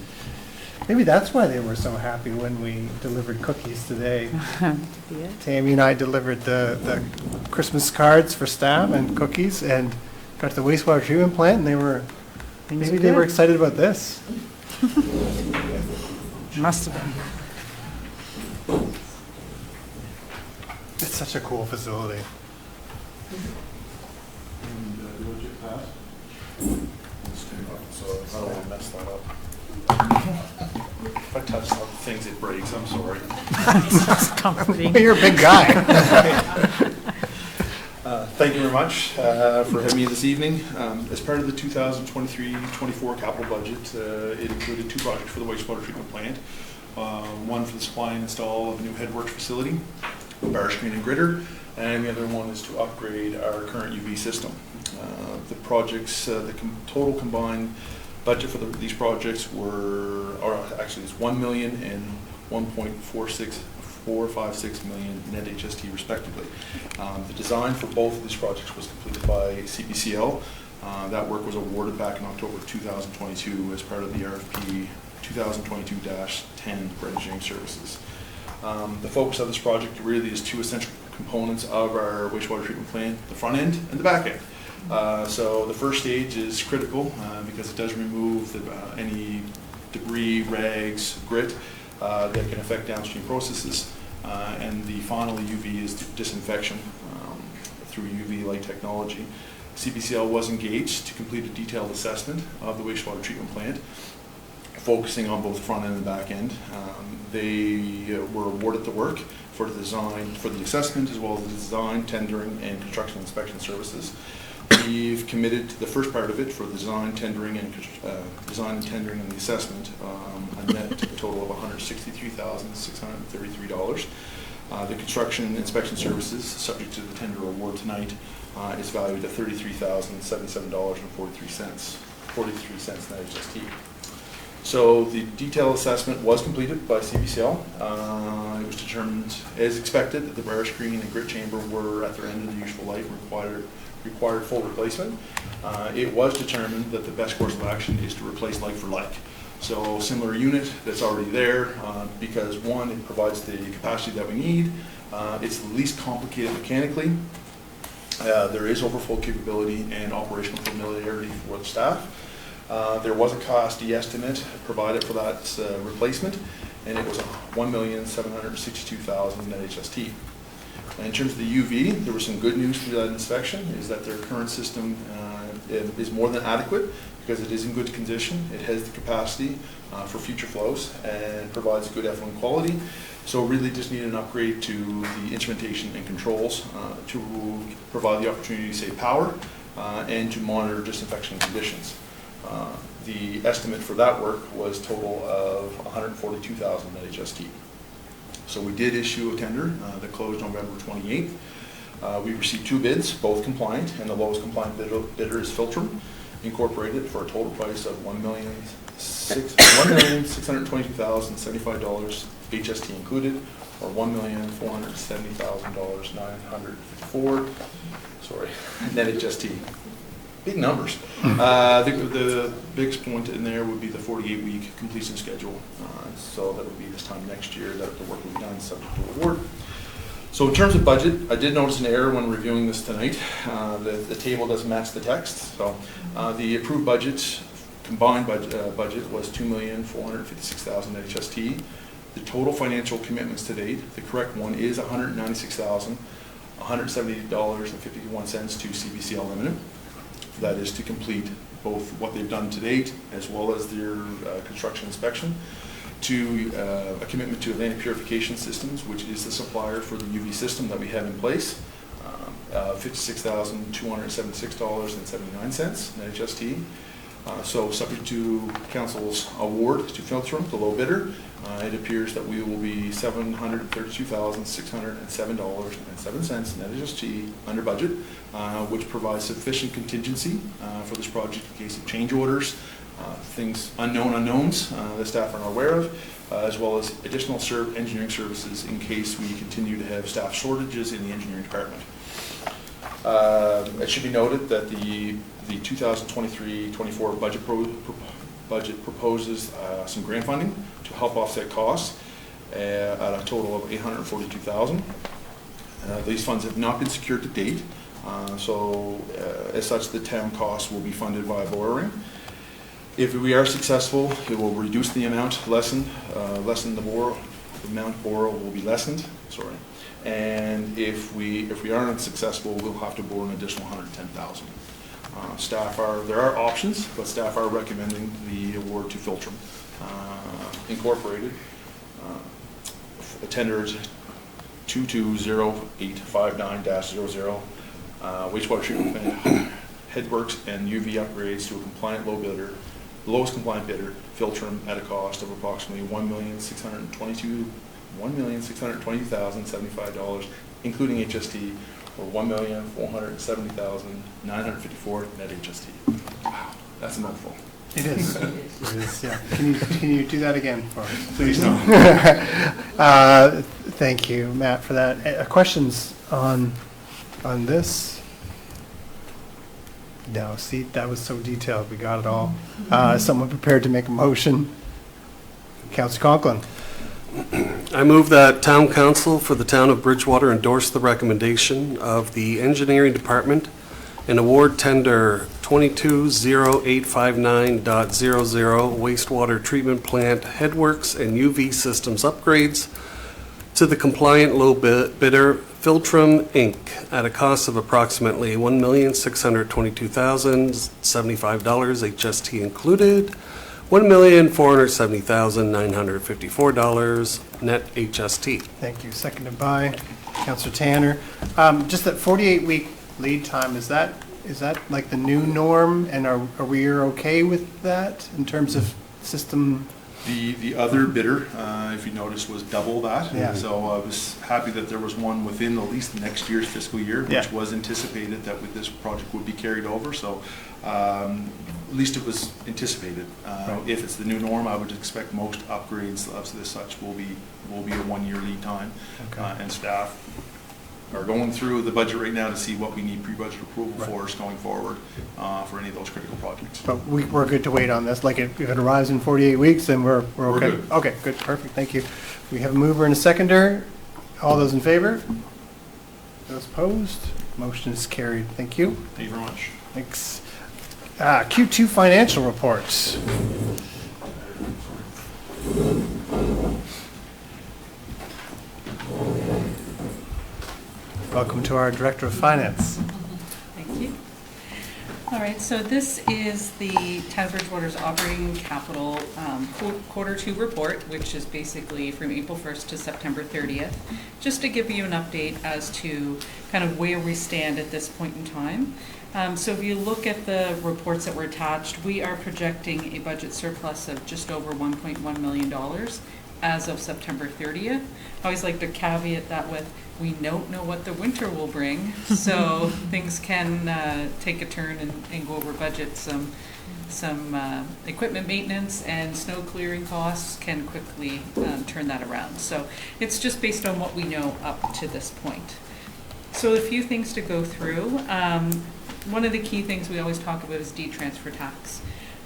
Maybe that's why they were so happy when we delivered cookies today. Tammy and I delivered the Christmas cards for staff and cookies and got to the wastewater treatment plant, and they were excited about this. Must have been. It's such a cool facility. So I don't want to mess that up. If I touch some things, it breaks. I'm sorry. That's comforting. You're a big guy. Thank you very much for having me this evening. As part of the 2023-24 capital budget, it included 2 projects for the wastewater treatment plant. One for the supply and install of a new headworks facility, a bar screen and gritter, and the other one is to upgrade our current UV system. The projects, the total combined budget for these projects it's $1 million and $1.456 million net HST respectively. The design for both of these projects was completed by CBCL. That work was awarded back in October 2022 as part of the RFP 2022-10 for engineering services. The focus of this project really is 2 essential components of our wastewater treatment plant, the front end and the back end. So the first stage is critical because it does remove any debris, rags, grit that can affect downstream processes. And the final UV is disinfection through UV light technology. CBCL was engaged to complete a detailed assessment of the wastewater treatment plant, focusing on both the front end and the back end. They were awarded the work for the design, for the assessment, as well as the design, tendering, and construction inspection services. We've committed to the first part of it for the design, tendering, and the assessment, a net total of $163,633. The construction and inspection services, subject to the tender award tonight, is valued at $33,077.43, 43 cents net HST. So the detailed assessment was completed by CBCL. It was determined, as expected, that the bar screen and grit chamber were at their end of the useful life and required full replacement. It was determined that the best course of action is to replace like for like. So similar unit that's already there because one, it provides the capacity that we need. It's the least complicated mechanically. There is overflow capability and operational familiarity for the staff. There was a cost estimate provided for that replacement, and it was $1,762,000 net HST. In terms of the UV, there was some good news through that inspection, is that their current system is more than adequate because it is in good condition. It has the capacity for future flows and provides good effluent quality. So really just need an upgrade to the instrumentation and controls to provide the opportunity to save power and to monitor disinfection conditions. The estimate for that work was total of $142,000 at HST. So we did issue a tender that closed November 28th. We received 2 bids, both compliant, and the lowest compliant bidder is Filtrum Incorporated for a total price of $1,622,075, HST included, or $1,470,954. Sorry, net HST. Big numbers. The biggest point in there would be the 48-week completion schedule. So that would be this time next year that the work will be done subject to award. So in terms of budget, I did notice an error when reviewing this tonight. The table doesn't match the text. So the approved budget, combined budget was $2,456,000 at HST. The total financial commitments to date, the correct one is $196,170.51 to CBCL Limited. That is to complete both what they've done to date as well as their construction inspection, to a commitment to Atlantic Purification Systems, which is the supplier for the UV system that we have in place, $56,276.79 at HST. So subject to Council's award to Filtrum, the low bidder, it appears that we will be $732,607.07 net HST under budget, which provides sufficient contingency for this project in case of change orders, things unknowns that staff are not aware of, as well as additional engineering services in case we continue to have staff shortages in the engineering department. It should be noted that the 2023-24 budget proposes some grant funding to help offset costs at a total of $842,000. These funds have not been secured to date, so as such, the town costs will be funded via borrowing. If we are successful, it will reduce the amount lessened, the amount borrowed will be lessened. Sorry, and if we are unsuccessful, we'll have to borrow an additional $110,000. There are options, but staff are recommending the award to Filtrum Incorporated. Tenders 220859-00, wastewater treatment plant headworks and UV upgrades to a compliant low bidder, lowest compliant bidder, Filtrum, at a cost of approximately $1,620,075, including HST, or $1,470,954 net HST. Wow, that's a mouthful. It is. It is. Yeah. Can you do that again for us? Please no. Thank you, Matt, for that. Questions on this? No. See, that was so detailed. We got it all. Someone prepared to make a motion? Councillor Conklin. I move that Town Council for the Town of Bridgewater endorse the recommendation of the Engineering Department and award tender 220859.00 wastewater treatment plant headworks and UV systems upgrades to the compliant low bidder Filtrum Inc. at a cost of approximately $1,622,075, HST included, $1,470,954 net HST. Thank you. Seconded by Councillor Tanner. Just that 48-week lead time, is that like the new norm, and are we okay with that in terms of system? The other bidder, if you notice, was double that. Yeah. So I was happy that there was one within at least next year's fiscal year, which was anticipated that this project would be carried over. So at least it was anticipated. Right. If it's the new norm, I would expect most upgrades of this such will be a 1-year lead time. Okay. And staff are going through the budget right now to see what we need pre-budget approval for us going forward for any of those critical projects. But we're good to wait on this. Like if it arrives in 48 weeks, then we're okay. We're good. Okay, good, perfect. Thank you. We have a mover and a seconder. All those in favor? Those opposed? Motion is carried. Thank you. Thank you very much. Thanks. Q2 financial reports. Welcome to our Director of Finance. Thank you. All right, so this is the Town of Bridgewater's operating capital quarter 2 report, which is basically from April 1st to September 30th, just to give you an update as to kind of where we stand at this point in time. So if you look at the reports that were attached, we are projecting a budget surplus of just over $1.1 million as of September 30th. I always like to caveat that with, we don't know what the winter will bring, so things can take a turn and go over budget. Some equipment maintenance and snow clearing costs can quickly turn that around. So it's just based on what we know up to this point. So a few things to go through. One of the key things we always talk about is de-transfer tax.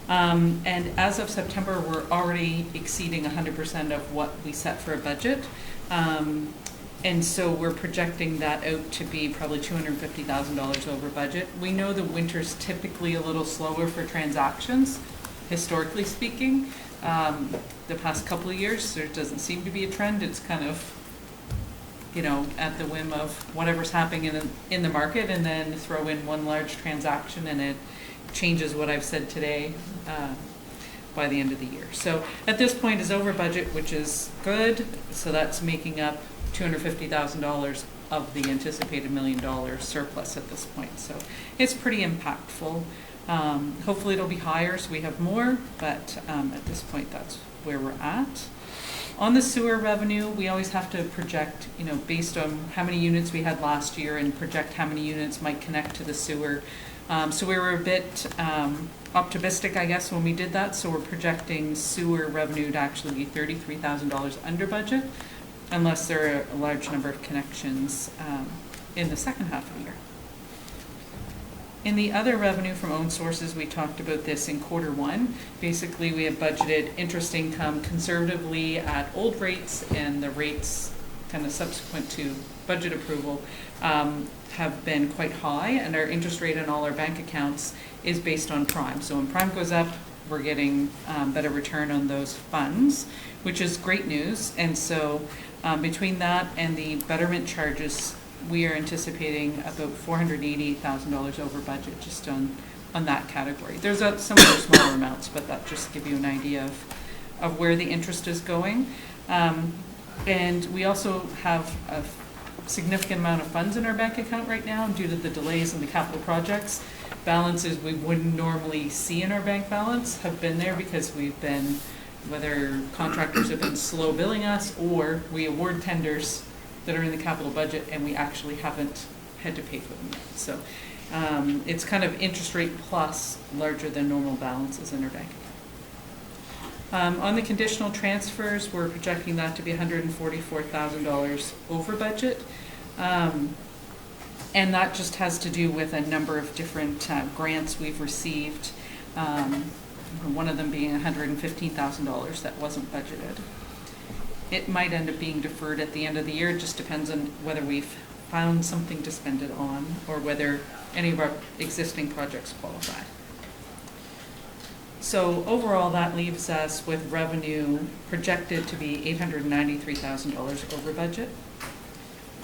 And as of September, we're already exceeding 100% of what we set for a budget. And so we're projecting that out to be probably $250,000 over budget. We know the winter's typically a little slower for transactions, historically speaking. The past couple of years, there doesn't seem to be a trend. It's kind of, you know, at the whim of whatever's happening in the market, and then throw in one large transaction and it changes what I've said today by the end of the year. So at this point is over budget, which is good. So that's making up $250,000 of the anticipated $1 million surplus at this point. So it's pretty impactful. Hopefully it'll be higher so we have more, but at this point that's where we're at. On the sewer revenue, we always have to project, you know, based on how many units we had last year and project how many units might connect to the sewer. So we were a bit optimistic, I guess, when we did that. So we're projecting sewer revenue to actually be $33,000 under budget, unless there are a large number of connections in the second half of the year. In the other revenue from owned sources, we talked about this in quarter 1. Basically, we have budgeted interest income conservatively at old rates, and the rates kind of subsequent to budget approval have been quite high, and our interest rate on all our bank accounts is based on prime. So when prime goes up, we're getting better return on those funds, which is great news. And so between that and the betterment charges, we are anticipating about $488,000 over budget just on that category. There's some other smaller amounts, but that just give you an idea of where the interest is going. And we also have a significant amount of funds in our bank account right now due to the delays in the capital projects. Balances we wouldn't normally see in our bank balance have been there because we've been, whether contractors have been slow billing us or we award tenders that are in the capital budget and we actually haven't had to pay for them yet. So it's kind of interest rate plus larger than normal balances in our bank account. On the conditional transfers, we're projecting that to be $144,000 over budget. And that just has to do with a number of different grants we've received, one of them being $115,000 that wasn't budgeted. It might end up being deferred at the end of the year. It just depends on whether we've found something to spend it on or whether any of our existing projects qualify. So overall, that leaves us with revenue projected to be $893,000 over budget.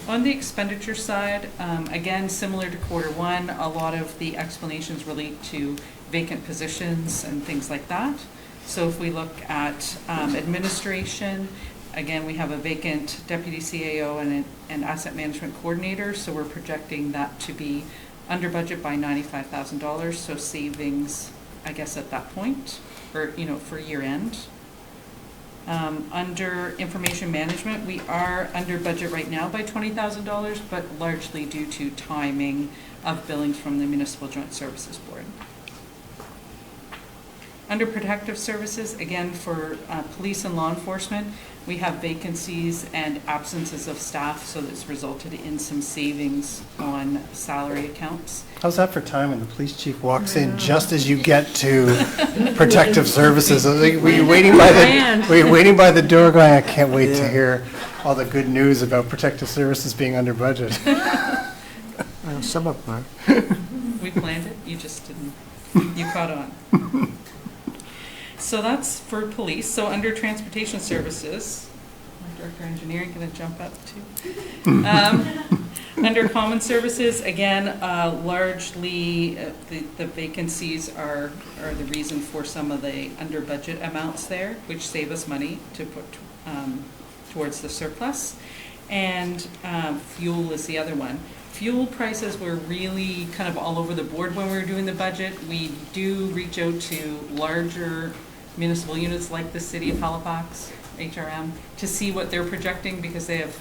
On the expenditure side, again, similar to quarter 1, a lot of the explanations relate to vacant positions and things like that. So if we look at administration, again, we have a vacant deputy CAO and an asset management coordinator, so we're projecting that to be under budget by $95,000, so savings, I guess, at that point, or, you know, for year end. Under information management, we are under budget right now by $20,000, but largely due to timing of billings from the Municipal Joint Services Board. Under protective services, again, for police and law enforcement, we have vacancies and absences of staff, so that's resulted in some savings on salary accounts. How's that for timing? The police chief walks in just as you get to protective services. Were you waiting by the door going, I can't wait to hear all the good news about protective services being under budget? Some of them We planned it, you just didn't, you caught on. So that's for police. So under transportation services, my director of engineering going to jump up too. Under common services, again, largely the vacancies are the reason for some of the under budget amounts there, which save us money to put towards the surplus. And fuel is the other one. Fuel prices were really kind of all over the board when we were doing the budget. We do reach out to larger municipal units like the City of Halifax, HRM, to see what they're projecting, because they have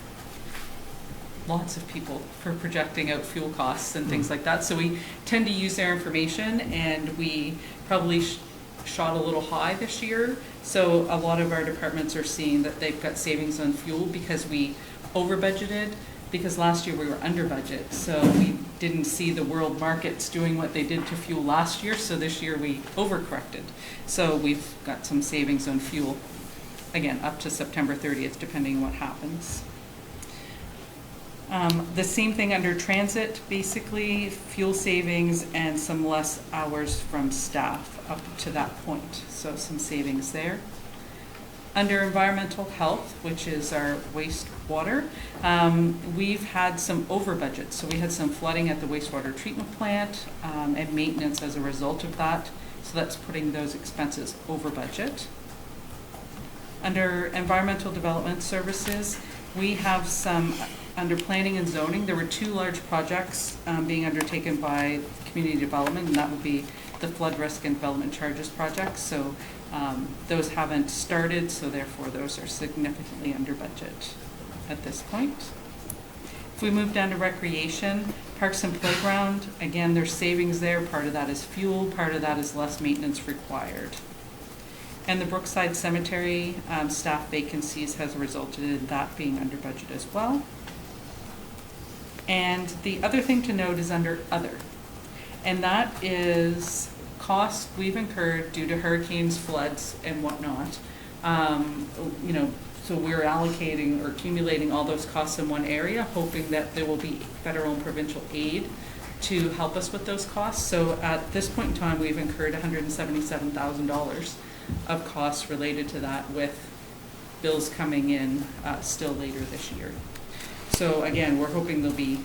lots of people for projecting out fuel costs and things like that. So we tend to use their information, and we probably shot a little high this year. So a lot of our departments are seeing that they've got savings on fuel because we over budgeted, because last year we were under budget. So we didn't see the world markets doing what they did to fuel last year. So this year we overcorrected. So we've got some savings on fuel, again, up to September 30th, depending on what happens. The same thing under transit, basically fuel savings and some less hours from staff up to that point. So some savings there. Under environmental health, which is our wastewater, we've had some over budget. So we had some flooding at the wastewater treatment plant and maintenance as a result of that. So that's putting those expenses over budget. Under environmental development services, we have some, under planning and zoning, there were 2 large projects being undertaken by community development, and that would be the flood risk and development charges projects. So those haven't started, so therefore those are significantly under budget at this point. If we move down to recreation, parks and playground, again, there's savings there. Part of that is fuel, part of that is less maintenance required. And the Brookside Cemetery staff vacancies has resulted in that being under budget as well. And the other thing to note is under other, and that is costs we've incurred due to hurricanes, floods, and whatnot. You know, so we're allocating or accumulating all those costs in one area, hoping that there will be federal and provincial aid to help us with those costs. So at this point in time, we've incurred $177,000 of costs related to that, with bills coming in still later this year. So again, we're hoping there'll be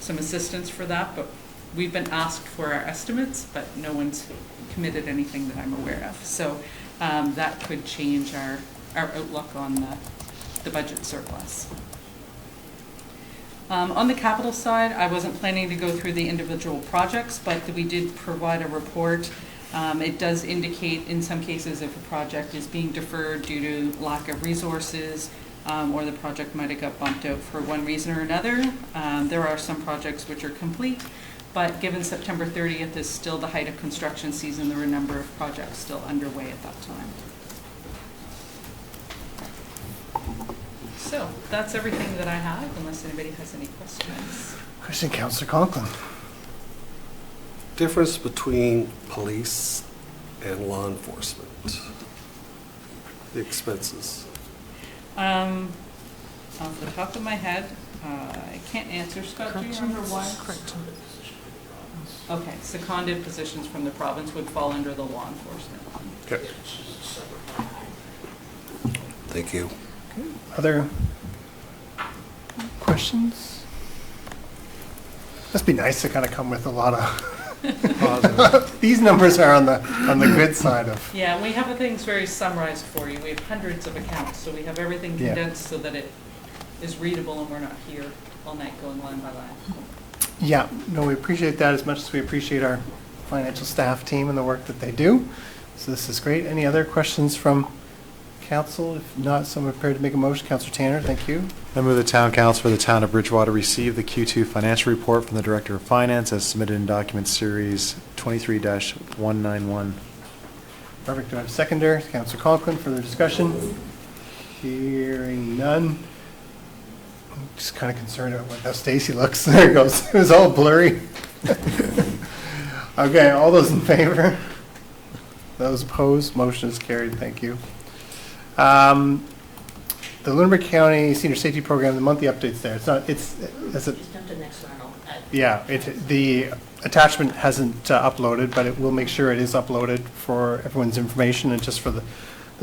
some assistance for that, but we've been asked for our estimates, but no one's committed anything that I'm aware of. So that could change our outlook on the budget surplus. On the capital side, I wasn't planning to go through the individual projects, but we did provide a report. It does indicate in some cases if a project is being deferred due to lack of resources, or the project might have got bumped out for one reason or another. There are some projects which are complete, but given September 30th is still the height of construction season, there were a number of projects still underway at that time. So that's everything that I have, unless anybody has any questions. Question, Councillor Conklin. Difference between police and law enforcement, the expenses. Off the top of my head, I can't answer. Scott, do you remember why? Okay, seconded positions from the province would fall under the law enforcement. Okay. Thank you. Okay. Other questions? Must be nice to kind of come with a lot of these numbers are on the good side of. Yeah, we have things very summarized for you. We have hundreds of accounts, so we have everything condensed so that it is readable and we're not here all night going line by line. Yeah, no, we appreciate that as much as we appreciate our financial staff team and the work that they do. So this is great. Any other questions from council? If not, someone prepared to make a motion. Councillor Tanner, thank you. I move the town council for the town of Bridgewater receive the Q2 financial report from the Director of Finance as submitted in document series 23-191. Perfect. Do I have a seconder? Councillor Conklin, further discussion? Hearing none. I'm just kind of concerned about how Stacy looks. There it goes. It was all blurry. Okay, all those in favor? Those opposed? Motion is carried. Thank you. The Lunenburg County Senior Safety Program, the monthly updates there. It's not, is it? Yeah, the attachment hasn't uploaded, but it will make sure it is uploaded for everyone's information and just for the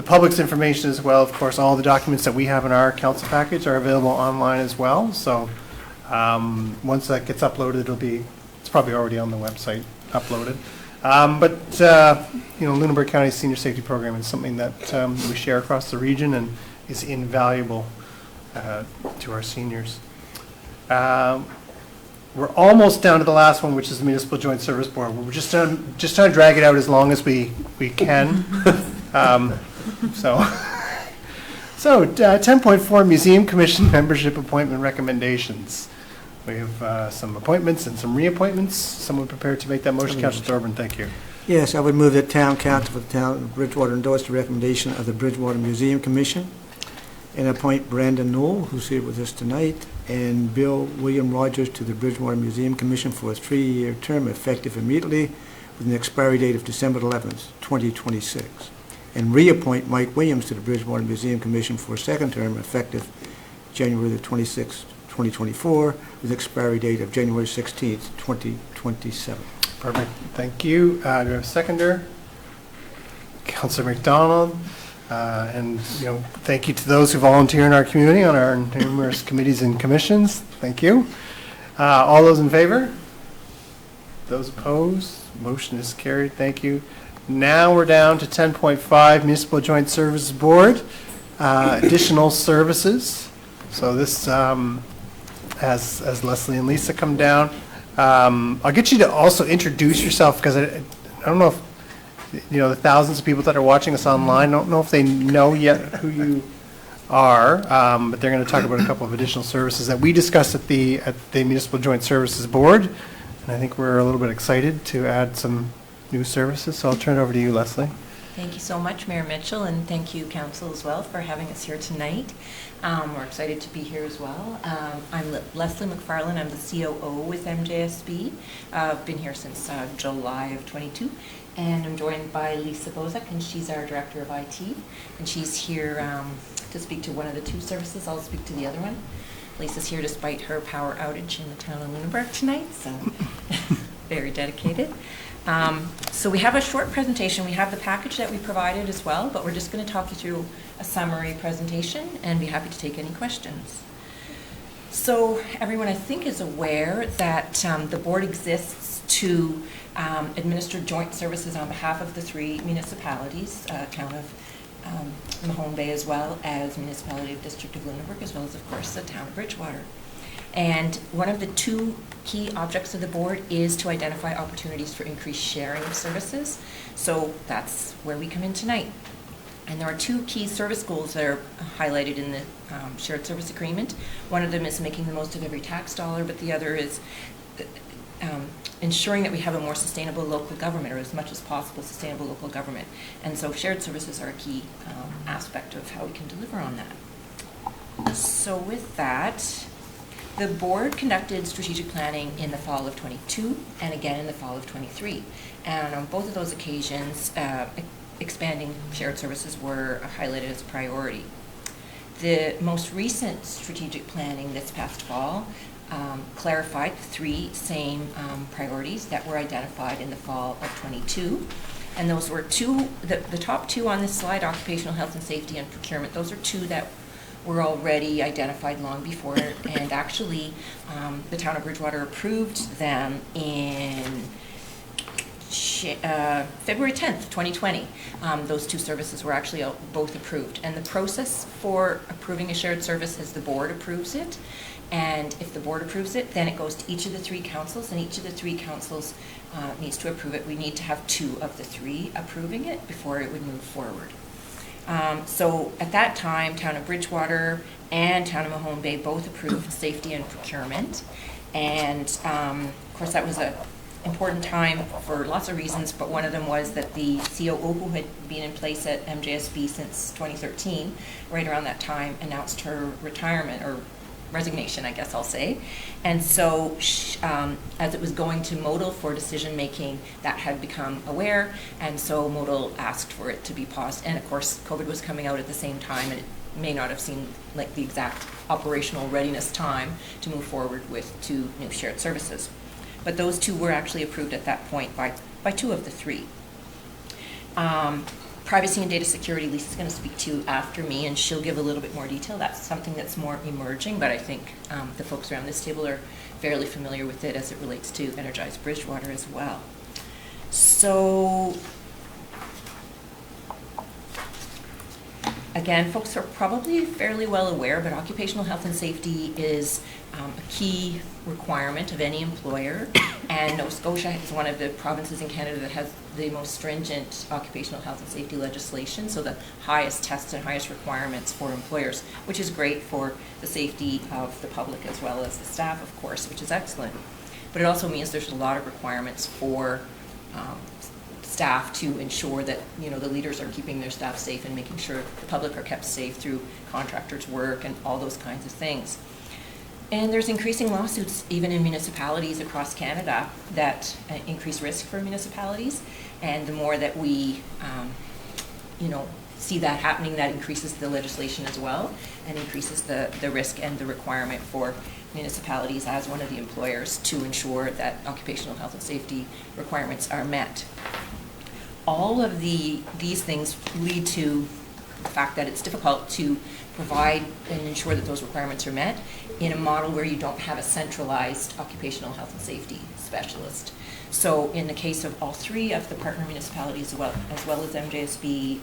public's information as well. Of course, all the documents that we have in our council package are available online as well. So Once that gets uploaded, it's probably already on the website uploaded. Lunenburg County Senior Safety Program is something that we share across the region and is invaluable to our seniors. We're almost down to the last one, which is the Municipal Joint Service Board. We're just trying to drag it out as long as we can. So 10.4 Museum Commission Membership Appointment Recommendations. We have some appointments and some reappointments. Someone prepared to make that motion? Councillor Thorburn, thank you. Yes, I would move that Town Council for the Town of Bridgewater endorse the recommendation of the Bridgewater Museum Commission and appoint Brandon Knoll, who's here with us tonight, and Bill William Rogers to the Bridgewater Museum Commission for a 3-year term effective immediately with an expiry date of December 11th, 2026. And reappoint Mike Williams to the Bridgewater Museum Commission for a second term effective January the 26th, 2024, with expiry date of January 16th, 2027. Perfect. Thank you. Do we have a seconder? Councillor McDonald. Thank you to those who volunteer in our community on our numerous committees and commissions. Thank you. All those in favor? Those opposed? Motion is carried. Thank you. Now we're down to 10.5 Municipal Joint Services Board, additional services. So this, as Leslie and Lisa come down, I'll get you to also introduce yourself, because I don't know if the thousands of people that are watching us online, I don't know if they know yet who you are, but they're going to talk about a couple of additional services that we discussed at the Municipal Joint Services Board, and I think we're a little bit excited to add some new services. So I'll turn it over to you, Leslie. Thank you so much, Mayor Mitchell, and thank you, Council, as well, for having us here tonight. We're excited to be here as well. I'm Leslie McFarland. I'm the COO with MJSB. I've been here since July of 22, and I'm joined by Lisa Bozak, and she's our Director of IT, and she's here to speak to one of the two services. I'll speak to the other one. Lisa's here despite her power outage in the town of Lunenburg tonight, so very dedicated. So we have a short presentation. We have the package that we provided as well, but we're just going to talk you through a summary presentation and be happy to take any questions. So everyone, I think, is aware that the board exists to administer joint services on behalf of the 3 municipalities, town of Mahone Bay, as well as municipality of District of Lunenburg, as well as, of course, the town of Bridgewater. And one of the 2 key objects of the board is to identify opportunities for increased sharing of services. So that's where we come in tonight. And there are 2 key service goals that are highlighted in the shared service agreement. One of them is making the most of every tax dollar, but the other is ensuring that we have a more sustainable local government, or as much as possible sustainable local government. And so shared services are a key aspect of how we can deliver on that. So with that, the board conducted strategic planning in the fall of 22 and again in the fall of 23. And on both of those occasions, expanding shared services were highlighted as a priority. The most recent strategic planning this past fall clarified the 3 same priorities that were identified in the fall of 22. And those were the top 2 on this slide, occupational health and safety and procurement. Those are 2 that were already identified long before, and actually the town of Bridgewater approved them in February 10th, 2020. Those 2 services were actually both approved. And the process for approving a shared service is the board approves it. And if the board approves it, then it goes to each of the 3 councils, and each of the 3 councils needs to approve it. We need to have 2 of the 3 approving it before it would move forward. So at that time, town of Bridgewater and town of Mahone Bay both approved safety and procurement. And of course, that was an important time for lots of reasons, but one of them was that the COO, who had been in place at MJSB since 2013, right around that time, announced her retirement, or resignation, I guess I'll say. And so as it was going to Modal for decision making, that had become aware, and so Modal asked for it to be paused. And of course, COVID was coming out at the same time, and it may not have seemed like the exact operational readiness time to move forward with 2 new shared services. But those 2 were actually approved at that point by 2 of the 3. privacy and data security, Lisa's going to speak to after me, and she'll give a little bit more detail. That's something that's more emerging, but I think the folks around this table are fairly familiar with it as it relates to Energize Bridgewater as well. So, again, folks are probably fairly well aware, but occupational health and safety is a key requirement of any employer, and Nova Scotia is one of the provinces in Canada that has the most stringent occupational health and safety legislation, so the highest tests and highest requirements for employers, which is great for the safety of the public as well as the staff, of course, which is excellent. But it also means there's a lot of requirements for staff to ensure that, you know, the leaders are keeping their staff safe and making sure the public are kept safe through contractors' work and all those kinds of things. And there's increasing lawsuits even in municipalities across Canada that increase risk for municipalities. And the more that we, you know, see that happening, that increases the legislation as well and increases the risk and the requirement for municipalities as one of the employers to ensure that occupational health and safety requirements are met. All of these things lead to the fact that it's difficult to provide and ensure that those requirements are met in a model where you don't have a centralized occupational health and safety specialist. So in the case of all three of the partner municipalities, as well as MJSB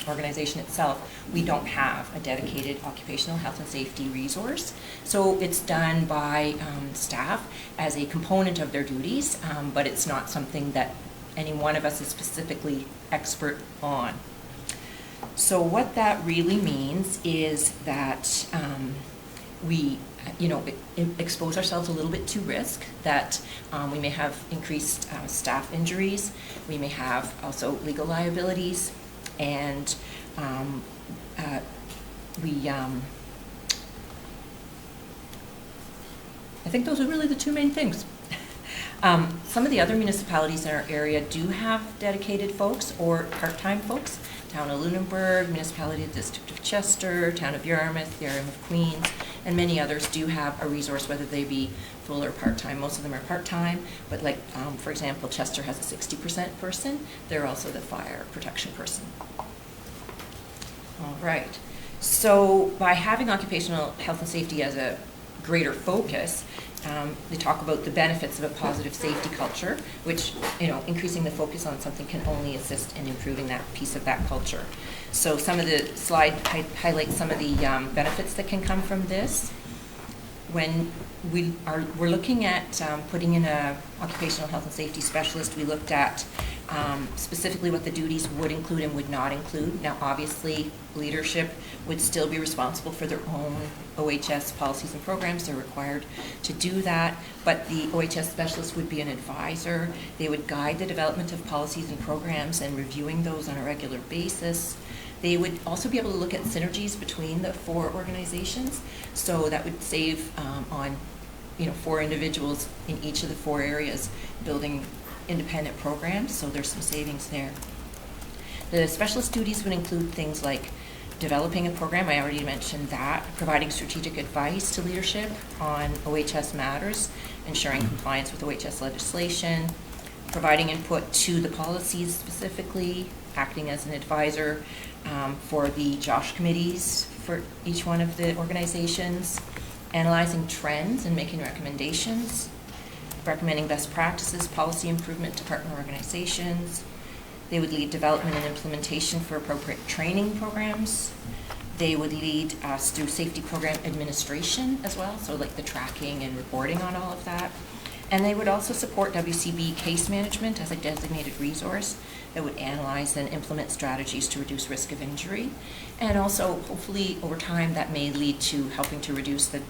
organization itself, we don't have a dedicated occupational health and safety resource. So it's done by staff as a component of their duties, but it's not something that any one of us is specifically expert on. So what that really means is that we, you know, expose ourselves a little bit to risk, that we may have increased staff injuries, we may have also legal liabilities, and I think those are really the two main things. Some of the other municipalities in our area do have dedicated folks or part-time folks. Town of Lunenburg, Municipality of the District of Chester, Town of Yarmouth, the Yarmouth Queens, and many others do have a resource, whether they be full or part-time. Most of them are part-time, but like, for example, Chester has a 60% person. They're also the fire protection person. All right. So by having occupational health and safety as a greater focus, they talk about the benefits of a positive safety culture, which, you know, increasing the focus on something can only assist in improving that piece of that culture. So some of the slide highlights some of the benefits that can come from this. When we're looking at putting in a occupational health and safety specialist, we looked at specifically what the duties would include and would not include. Now, obviously, leadership would still be responsible for their own OHS policies and programs. They're required to do that, but the OHS specialist would be an advisor. They would guide the development of policies and programs and reviewing those on a regular basis. They would also be able to look at synergies between the four organizations, so that would save on, you know, 4 individuals in each of the 4 areas building independent programs, so there's some savings there. The specialist duties would include things like developing a program, I already mentioned that, providing strategic advice to leadership on OHS matters, ensuring compliance with OHS legislation, providing input to the policies specifically, acting as an advisor for the JOSH committees for each one of the organizations, analyzing trends and making recommendations, recommending best practices, policy improvement to partner organizations. They would lead development and implementation for appropriate training programs. They would lead us through safety program administration as well, so like the tracking and reporting on all of that. And they would also support WCB case management as a designated resource that would analyze and implement strategies to reduce risk of injury. And also, hopefully, over time, that may lead to helping to reduce the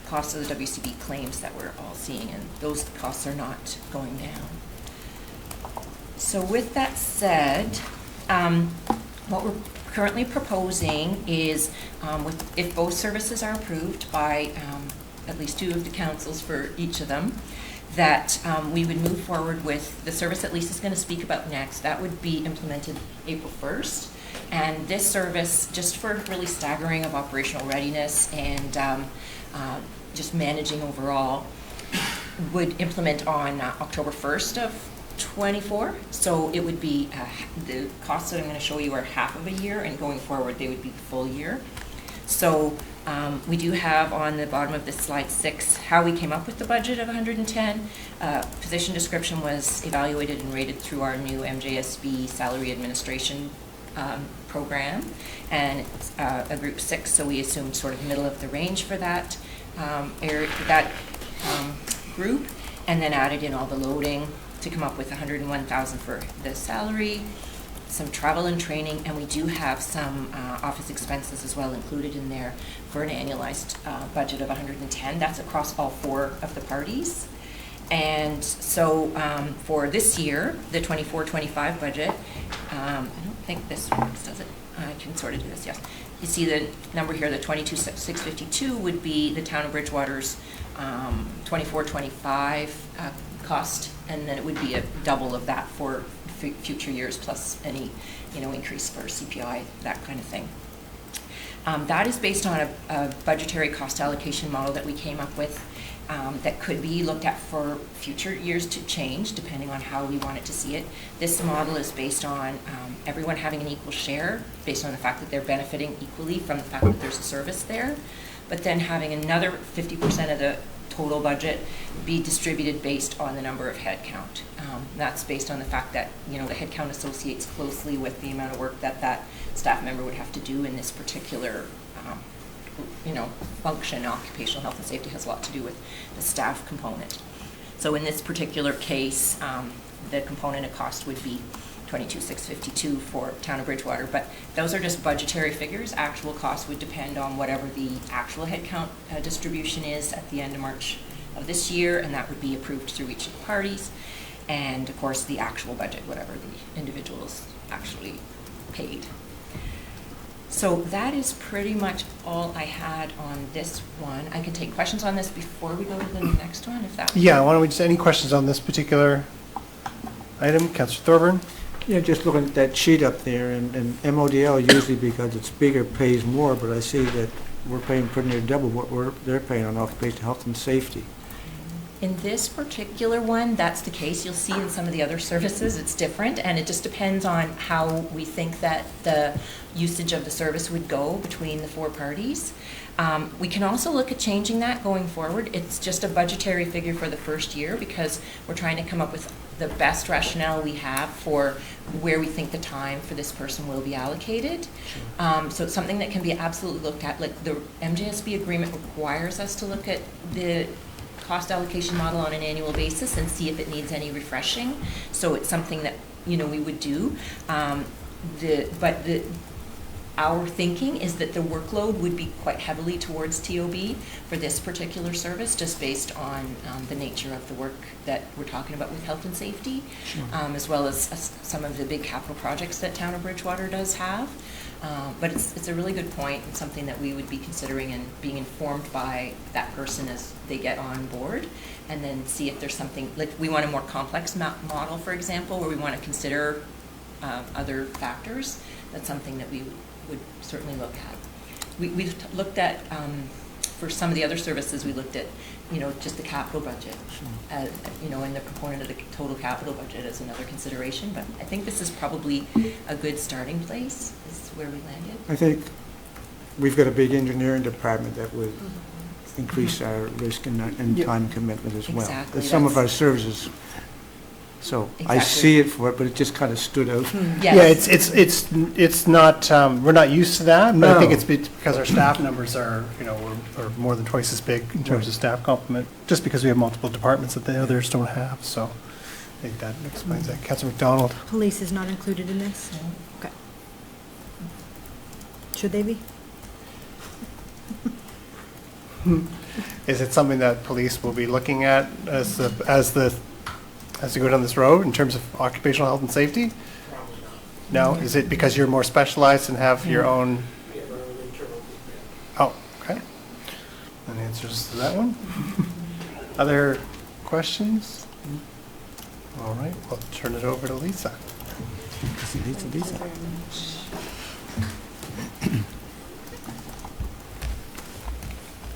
costs of the WCB claims that we're all seeing, and those costs are not going down. So with that said, what we're currently proposing is, if both services are approved by at least 2 of the councils for each of them, that we would move forward with the service that Lisa's going to speak about next. That would be implemented April 1st. And this service, just for really staggering of operational readiness and just managing overall, would implement on October 1st of 24, so it would be, the costs that I'm going to show you are half of a year, and going forward, they would be full year. So we do have on the bottom of this slide 6 how we came up with the budget of 110. Position description was evaluated and rated through our new MJSB salary administration program, and it's a group 6, so we assumed sort of middle of the range for that group, and then added in all the loading to come up with 101,000 for the salary, some travel and training, and we do have some office expenses as well included in there for an annualized budget of 110. That's across all 4 of the parties. And so for this year, the 24-25 budget, I don't think this works, does it? I can sort of do this, yes. You see the number here, the 22,652 would be the Town of Bridgewater's 24-25 cost, and then it would be a double of that for future years, plus any, increase for CPI, that kind of thing. That is based on a budgetary cost allocation model that we came up with that could be looked at for future years to change, depending on how we wanted to see it. This model is based on everyone having an equal share, based on the fact that they're benefiting equally from the fact that there's a service there, but then having another 50% of the total budget be distributed based on the number of head count. That's based on the fact that the head count associates closely with the amount of work that staff member would have to do in this particular function. Occupational health and safety has a lot to do with the staff component. So in this particular case, the component of cost would be 22,652 for Town of Bridgewater, but those are just budgetary figures. Actual cost would depend on whatever the actual headcount distribution is at the end of March of this year, and that would be approved through each of the parties. And of course, the actual budget, whatever the individuals actually paid. So that is pretty much all I had on this one. I can take questions on this before we go to the next one, if that. Yeah, why don't we just, any questions on this particular item? Councillor Thorburn? Yeah, just looking at that sheet up there, and MODL usually, because it's bigger, pays more, but I see that we're paying pretty near double what they're paying on occupational health and safety. In this particular one, that's the case. You'll see in some of the other services it's different, and it just depends on how we think that the usage of the service would go between the 4 parties. We can also look at changing that going forward. It's just a budgetary figure for the first year because we're trying to come up with the best rationale we have for where we think the time for this person will be allocated. So it's something that can be absolutely looked at. Like the MJSB agreement requires us to look at the cost allocation model on an annual basis and see if it needs any refreshing. So it's something that we would do. Our thinking is that the workload would be quite heavily towards TOB for this particular service, just based on the nature of the work that we're talking about with health and safety, as well as some of the big capital projects that Town of Bridgewater does have. But it's a really good point and something that we would be considering and being informed by that person as they get on board, and then see if there's something, like we want a more complex model, for example, where we want to consider other factors. That's something that we would certainly look at. We've looked at, for some of the other services, we looked at, just the capital budget, and the component of the total capital budget as another consideration. But I think this is probably a good starting place, is where we landed. I think we've got a big engineering department that would increase our risk and time commitment as well. Exactly. Some of our services. So I see it for it, but it just kind of stood out. Yes. Yeah, it's not, we're not used to that, but I think it's because our staff numbers are, are more than twice as big in terms of staff complement, just because we have multiple departments that the others don't have. So I think that explains that. Councillor McDonald. Police is not included in this? No. Okay. Should they be? Is it something that police will be looking at as you go down this road in terms of occupational health and safety? No? Is it because you're more specialized and have your own? Oh, okay. And answers to that one. Other questions? All right, we'll turn it over to Lisa.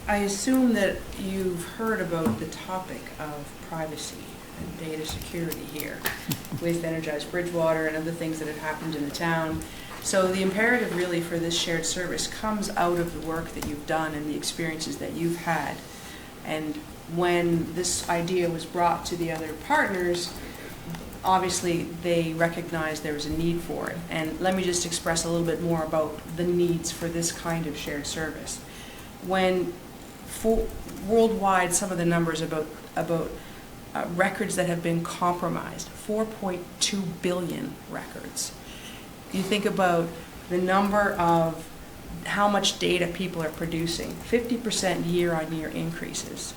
I assume that you've heard about the topic of privacy and data security here with Energized Bridgewater and other things that have happened in the town. So the imperative really for this shared service comes out of the work that you've done and the experiences that you've had. And when this idea was brought to the other partners, obviously they recognized there was a need for it. And let me just express a little bit more about the needs for this kind of shared service. When worldwide, some of the numbers about records that have been compromised, 4.2 billion records. You think about the number of how much data people are producing, 50% year-on-year increases.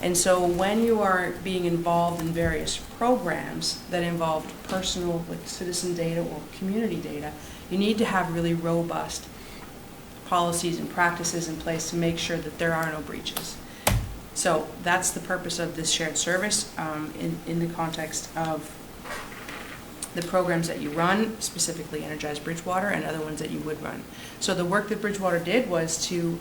And so when you are being involved in various programs that involve personal, like citizen data or community data, you need to have really robust policies and practices in place to make sure that there are no breaches. So that's the purpose of this shared service in the context of the programs that you run, specifically Energized Bridgewater and other ones that you would run. So the work that Bridgewater did was to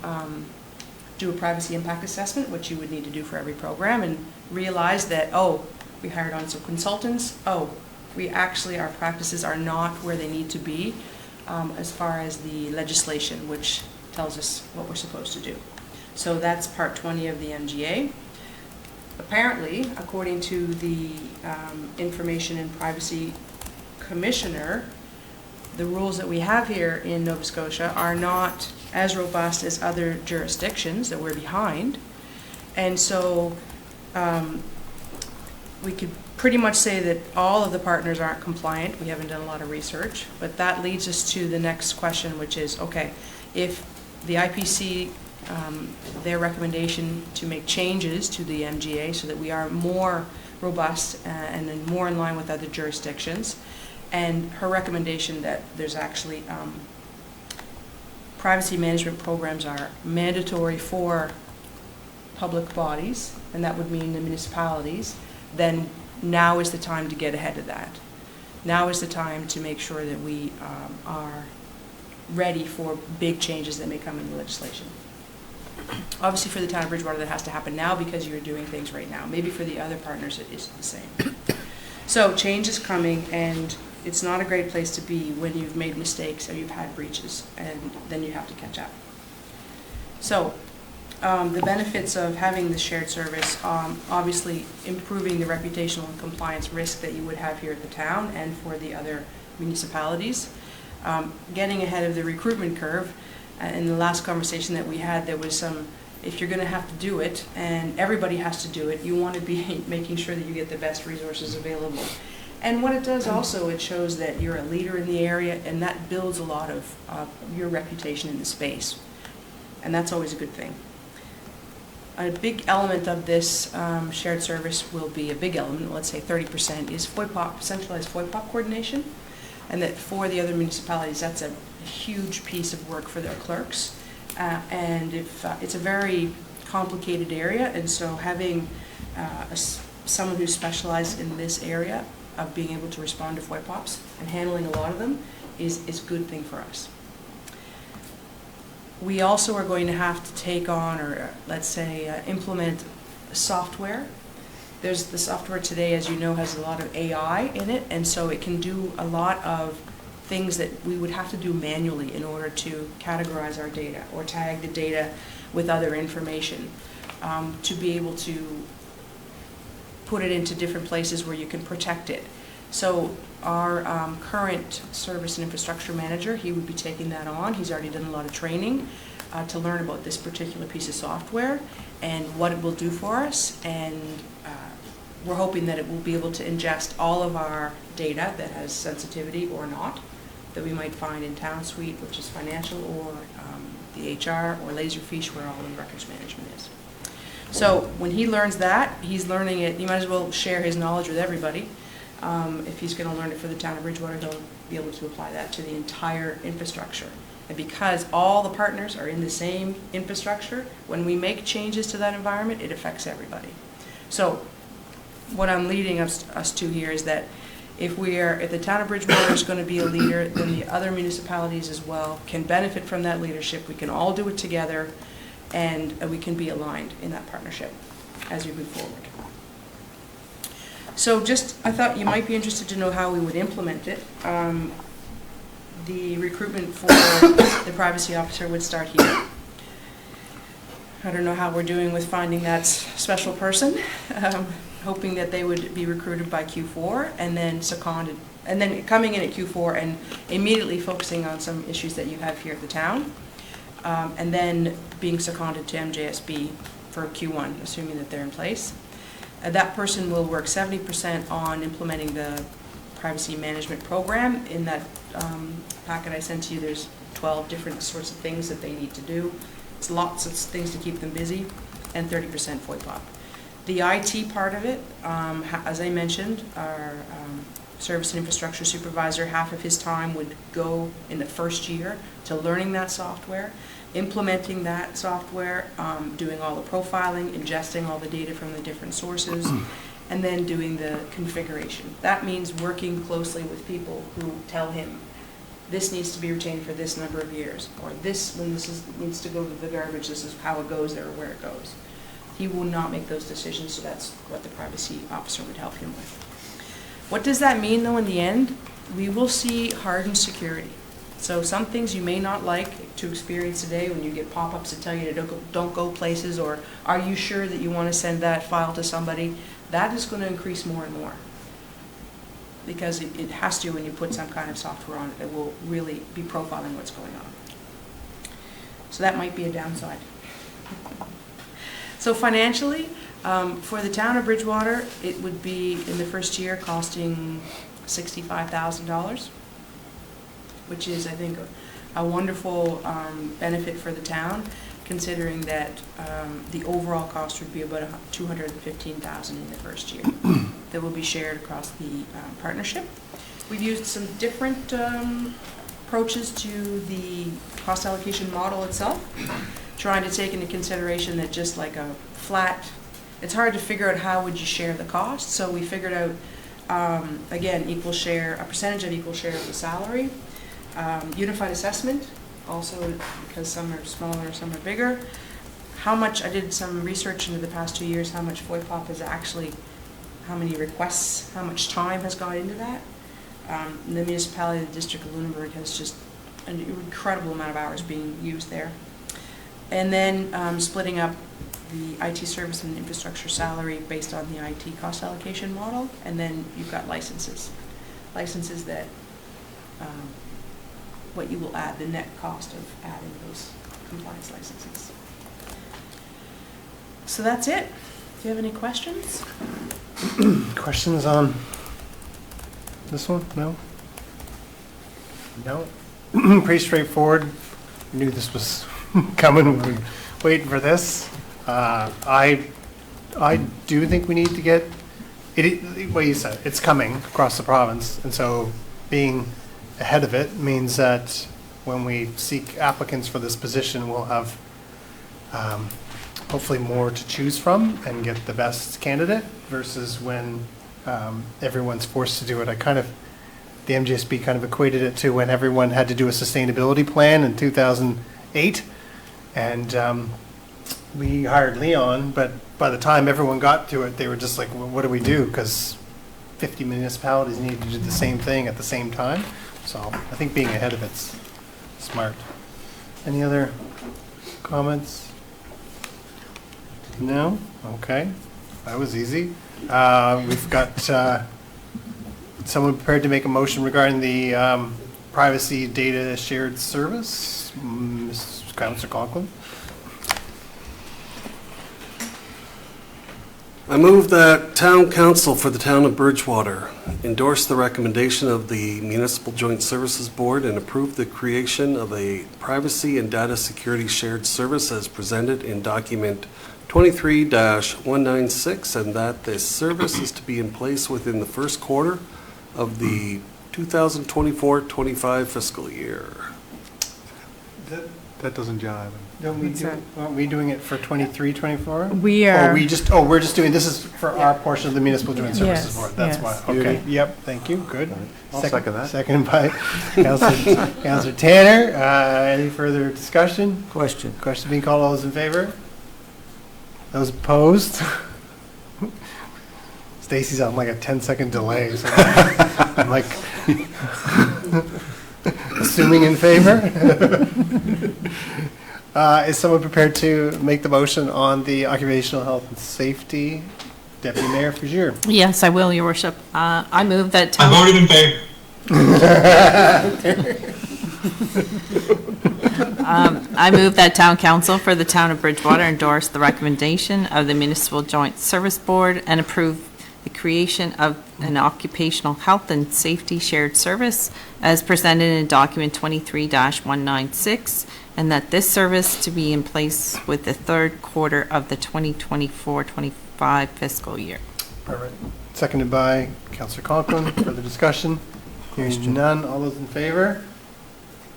do a privacy impact assessment, which you would need to do for every program, and realize that, oh, we hired on some consultants, oh, our practices are not where they need to be as far as the legislation, which tells us what we're supposed to do. So that's part 20 of the MGA. Apparently, according to the Information and Privacy Commissioner, the rules that we have here in Nova Scotia are not as robust as other jurisdictions, that we're behind. And so we could pretty much say that all of the partners aren't compliant. We haven't done a lot of research, but that leads us to the next question, which is, okay, if the IPC, their recommendation to make changes to the MGA so that we are more robust and then more in line with other jurisdictions, and her recommendation that there's actually privacy management programs are mandatory for public bodies, and that would mean the municipalities, then now is the time to get ahead of that. Now is the time to make sure that we are ready for big changes that may come in the legislation. Obviously for the town of Bridgewater that has to happen now because you're doing things right now. Maybe for the other partners it is the same. So change is coming, and it's not a great place to be when you've made mistakes or you've had breaches, and then you have to catch up. So the benefits of having the shared service, obviously improving the reputational and compliance risk that you would have here at the town and for the other municipalities. Getting ahead of the recruitment curve. In the last conversation that we had, there was some, if you're going to have to do it, and everybody has to do it, you want to be making sure that you get the best resources available. And what it does also, it shows that you're a leader in the area, and that builds a lot of your reputation in the space. And that's always a good thing. A big element of this shared service will be, a big element, let's say 30%, is FOIPOP, centralized FOIPOP coordination. And that for the other municipalities, that's a huge piece of work for their clerks. And if it's a very complicated area, and so having someone who's specialized in this area of being able to respond to FOIPOPs and handling a lot of them is a good thing for us. We also are going to have to take on, or let's say implement software. There's the software today, as you know, has a lot of AI in it, and so it can do a lot of things that we would have to do manually in order to categorize our data or tag the data with other information, to be able to put it into different places where you can protect it. So our current service and infrastructure manager, he would be taking that on. He's already done a lot of training to learn about this particular piece of software and what it will do for us, and we're hoping that it will be able to ingest all of our data that has sensitivity or not, that we might find in TownSuite, which is financial, or the HR, or Laserfiche, where all the records management is. So when he learns that, he's learning it, he might as well share his knowledge with everybody. If he's going to learn it for the town of Bridgewater, he'll be able to apply that to the entire infrastructure. And because all the partners are in the same infrastructure, when we make changes to that environment, it affects everybody. So what I'm leading us to here is that if the town of Bridgewater is going to be a leader, then the other municipalities as well can benefit from that leadership. We can all do it together, and we can be aligned in that partnership as we move forward. So I thought you might be interested to know how we would implement it. The recruitment for the privacy officer would start here. I don't know how we're doing with finding that special person, hoping that they would be recruited by Q4 and then seconded, and then coming in at Q4 and immediately focusing on some issues that you have here at the town, and then being seconded to MJSB for Q1, assuming that they're in place. That person will work 70% on implementing the privacy management program. In that packet I sent to you, there's 12 different sorts of things that they need to do. It's lots of things to keep them busy, and 30% FOIPOP. The IT part of it, as I mentioned, our service and infrastructure supervisor, half of his time would go in the first year to learning that software, implementing that software, doing all the profiling, ingesting all the data from the different sources, and then doing the configuration. That means working closely with people who tell him, this needs to be retained for this number of years, or this, when needs to go to the garbage, this is how it goes there or where it goes. He will not make those decisions, so that's what the privacy officer would help him with. What does that mean, though, in the end? We will see hardened security. So some things you may not like to experience today when you get pop-ups that tell you to don't go places, or are you sure that you want to send that file to somebody? That is going to increase more and more, because it has to when you put some kind of software on it that will really be profiling what's going on. So that might be a downside. So financially, for the town of Bridgewater, it would be in the first year costing $65,000, which is, I think, a wonderful benefit for the town, considering that the overall cost would be about $215,000 in the first year that will be shared across the partnership. We've used some different approaches to the cost allocation model itself, trying to take into consideration that just like a flat, it's hard to figure out how would you share the cost, so we figured out, again, equal share, a percentage of equal share of the salary, unified assessment, also because some are smaller, some are bigger. How much, I did some research into the past 2 years, how much FOIPOP is actually, how many requests, how much time has gone into that. The municipality, the District of Lunenburg, has just an incredible amount of hours being used there. And then splitting up the IT service and infrastructure salary based on the IT cost allocation model, and then you've got licenses. Licenses that, what you will add, the net cost of adding those compliance licenses. So that's it. Do you have any questions? Questions on this one? No? No? Pretty straightforward. Knew this was coming. We were waiting for this. I do think we need to get it. What you said, it's coming across the province, and so being ahead of it means that when we seek applicants for this position, we'll have hopefully more to choose from and get the best candidate versus when everyone's forced to do it. The MJSB kind of equated it to when everyone had to do a sustainability plan in 2008, and we hired Leon, but by the time everyone got to it, they were just like, well, what do we do? Because 50 municipalities need to do the same thing at the same time. So I think being ahead of it's smart. Any other comments? No? Okay. That was easy. We've got someone prepared to make a motion regarding the privacy data shared service. Councillor Conklin. I move that Town Council for the Town of Bridgewater endorse the recommendation of the Municipal Joint Services Board and approve the creation of a privacy and data security shared service as presented in document 23-196, and that this service is to be in place within the first quarter of the 2024-25 fiscal year. That doesn't jive. Aren't we doing it for 23, 24? We are. Or we're just doing, this is for our portion of the Municipal Joint Services Yes, Board. That's yes. why. Okay, yep, thank you, good. I'll second that. Second by Councillor Tanner. Any further discussion? Question. Question being called. All those in favor? Those opposed? Stacy's on like a 10-second delay. So I'm like assuming in favor. Is someone prepared to make the motion on the occupational health and safety? Deputy Mayor Frazier. Yes, I will, Your Worship. I move that I town... voted in favor. I move that Town Council for the Town of Bridgewater endorse the recommendation of the Municipal Joint Service Board and approve the creation of an occupational health and safety shared service as presented in document 23-196, and that this service to be in place with the third quarter of the 2024-25 fiscal year. Perfect. Seconded by Councillor Conklin. Further discussion? Hearing none. All those in favor?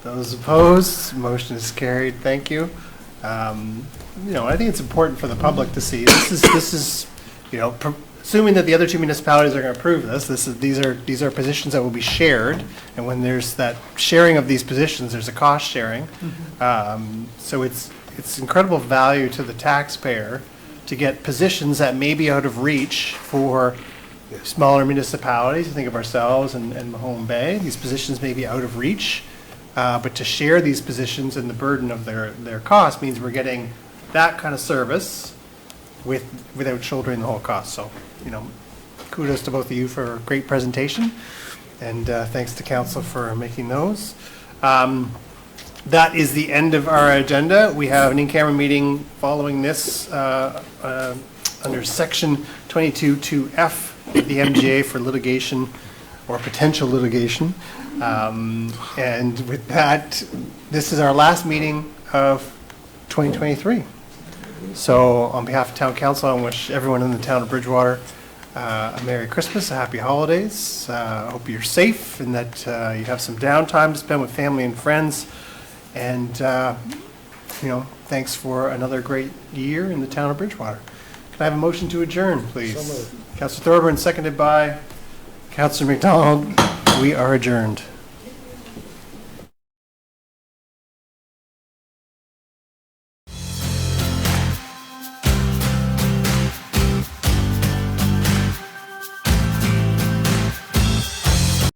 Those opposed? Motion is carried. Thank you. I think it's important for the public to see. This is, assuming that the other two municipalities are going to approve these are positions that will be shared, and when there's that sharing of these positions, there's a cost sharing. So it's incredible value to the taxpayer to get positions that may be out of reach for smaller municipalities. You think of ourselves and Mahone Bay. These positions may be out of reach, but to share these positions and the burden of their cost means we're getting that kind of service without shouldering the whole cost. So, kudos to both of you for a great presentation, and thanks to council for making those. That is the end of our agenda. We have an in-camera meeting following this under section 22(2)F of the MGA for litigation or potential litigation. And with that, this is our last meeting of 2023. So on behalf of Town Council, I wish everyone in the town of Bridgewater a Merry Christmas, a Happy Holidays. I hope you're safe and that you have some downtime to spend with family and friends. And, thanks for another great year in the town of Bridgewater. Can I have a motion to adjourn, please? So moved. Councillor Thorburn, seconded by Councillor McDonald. We are adjourned.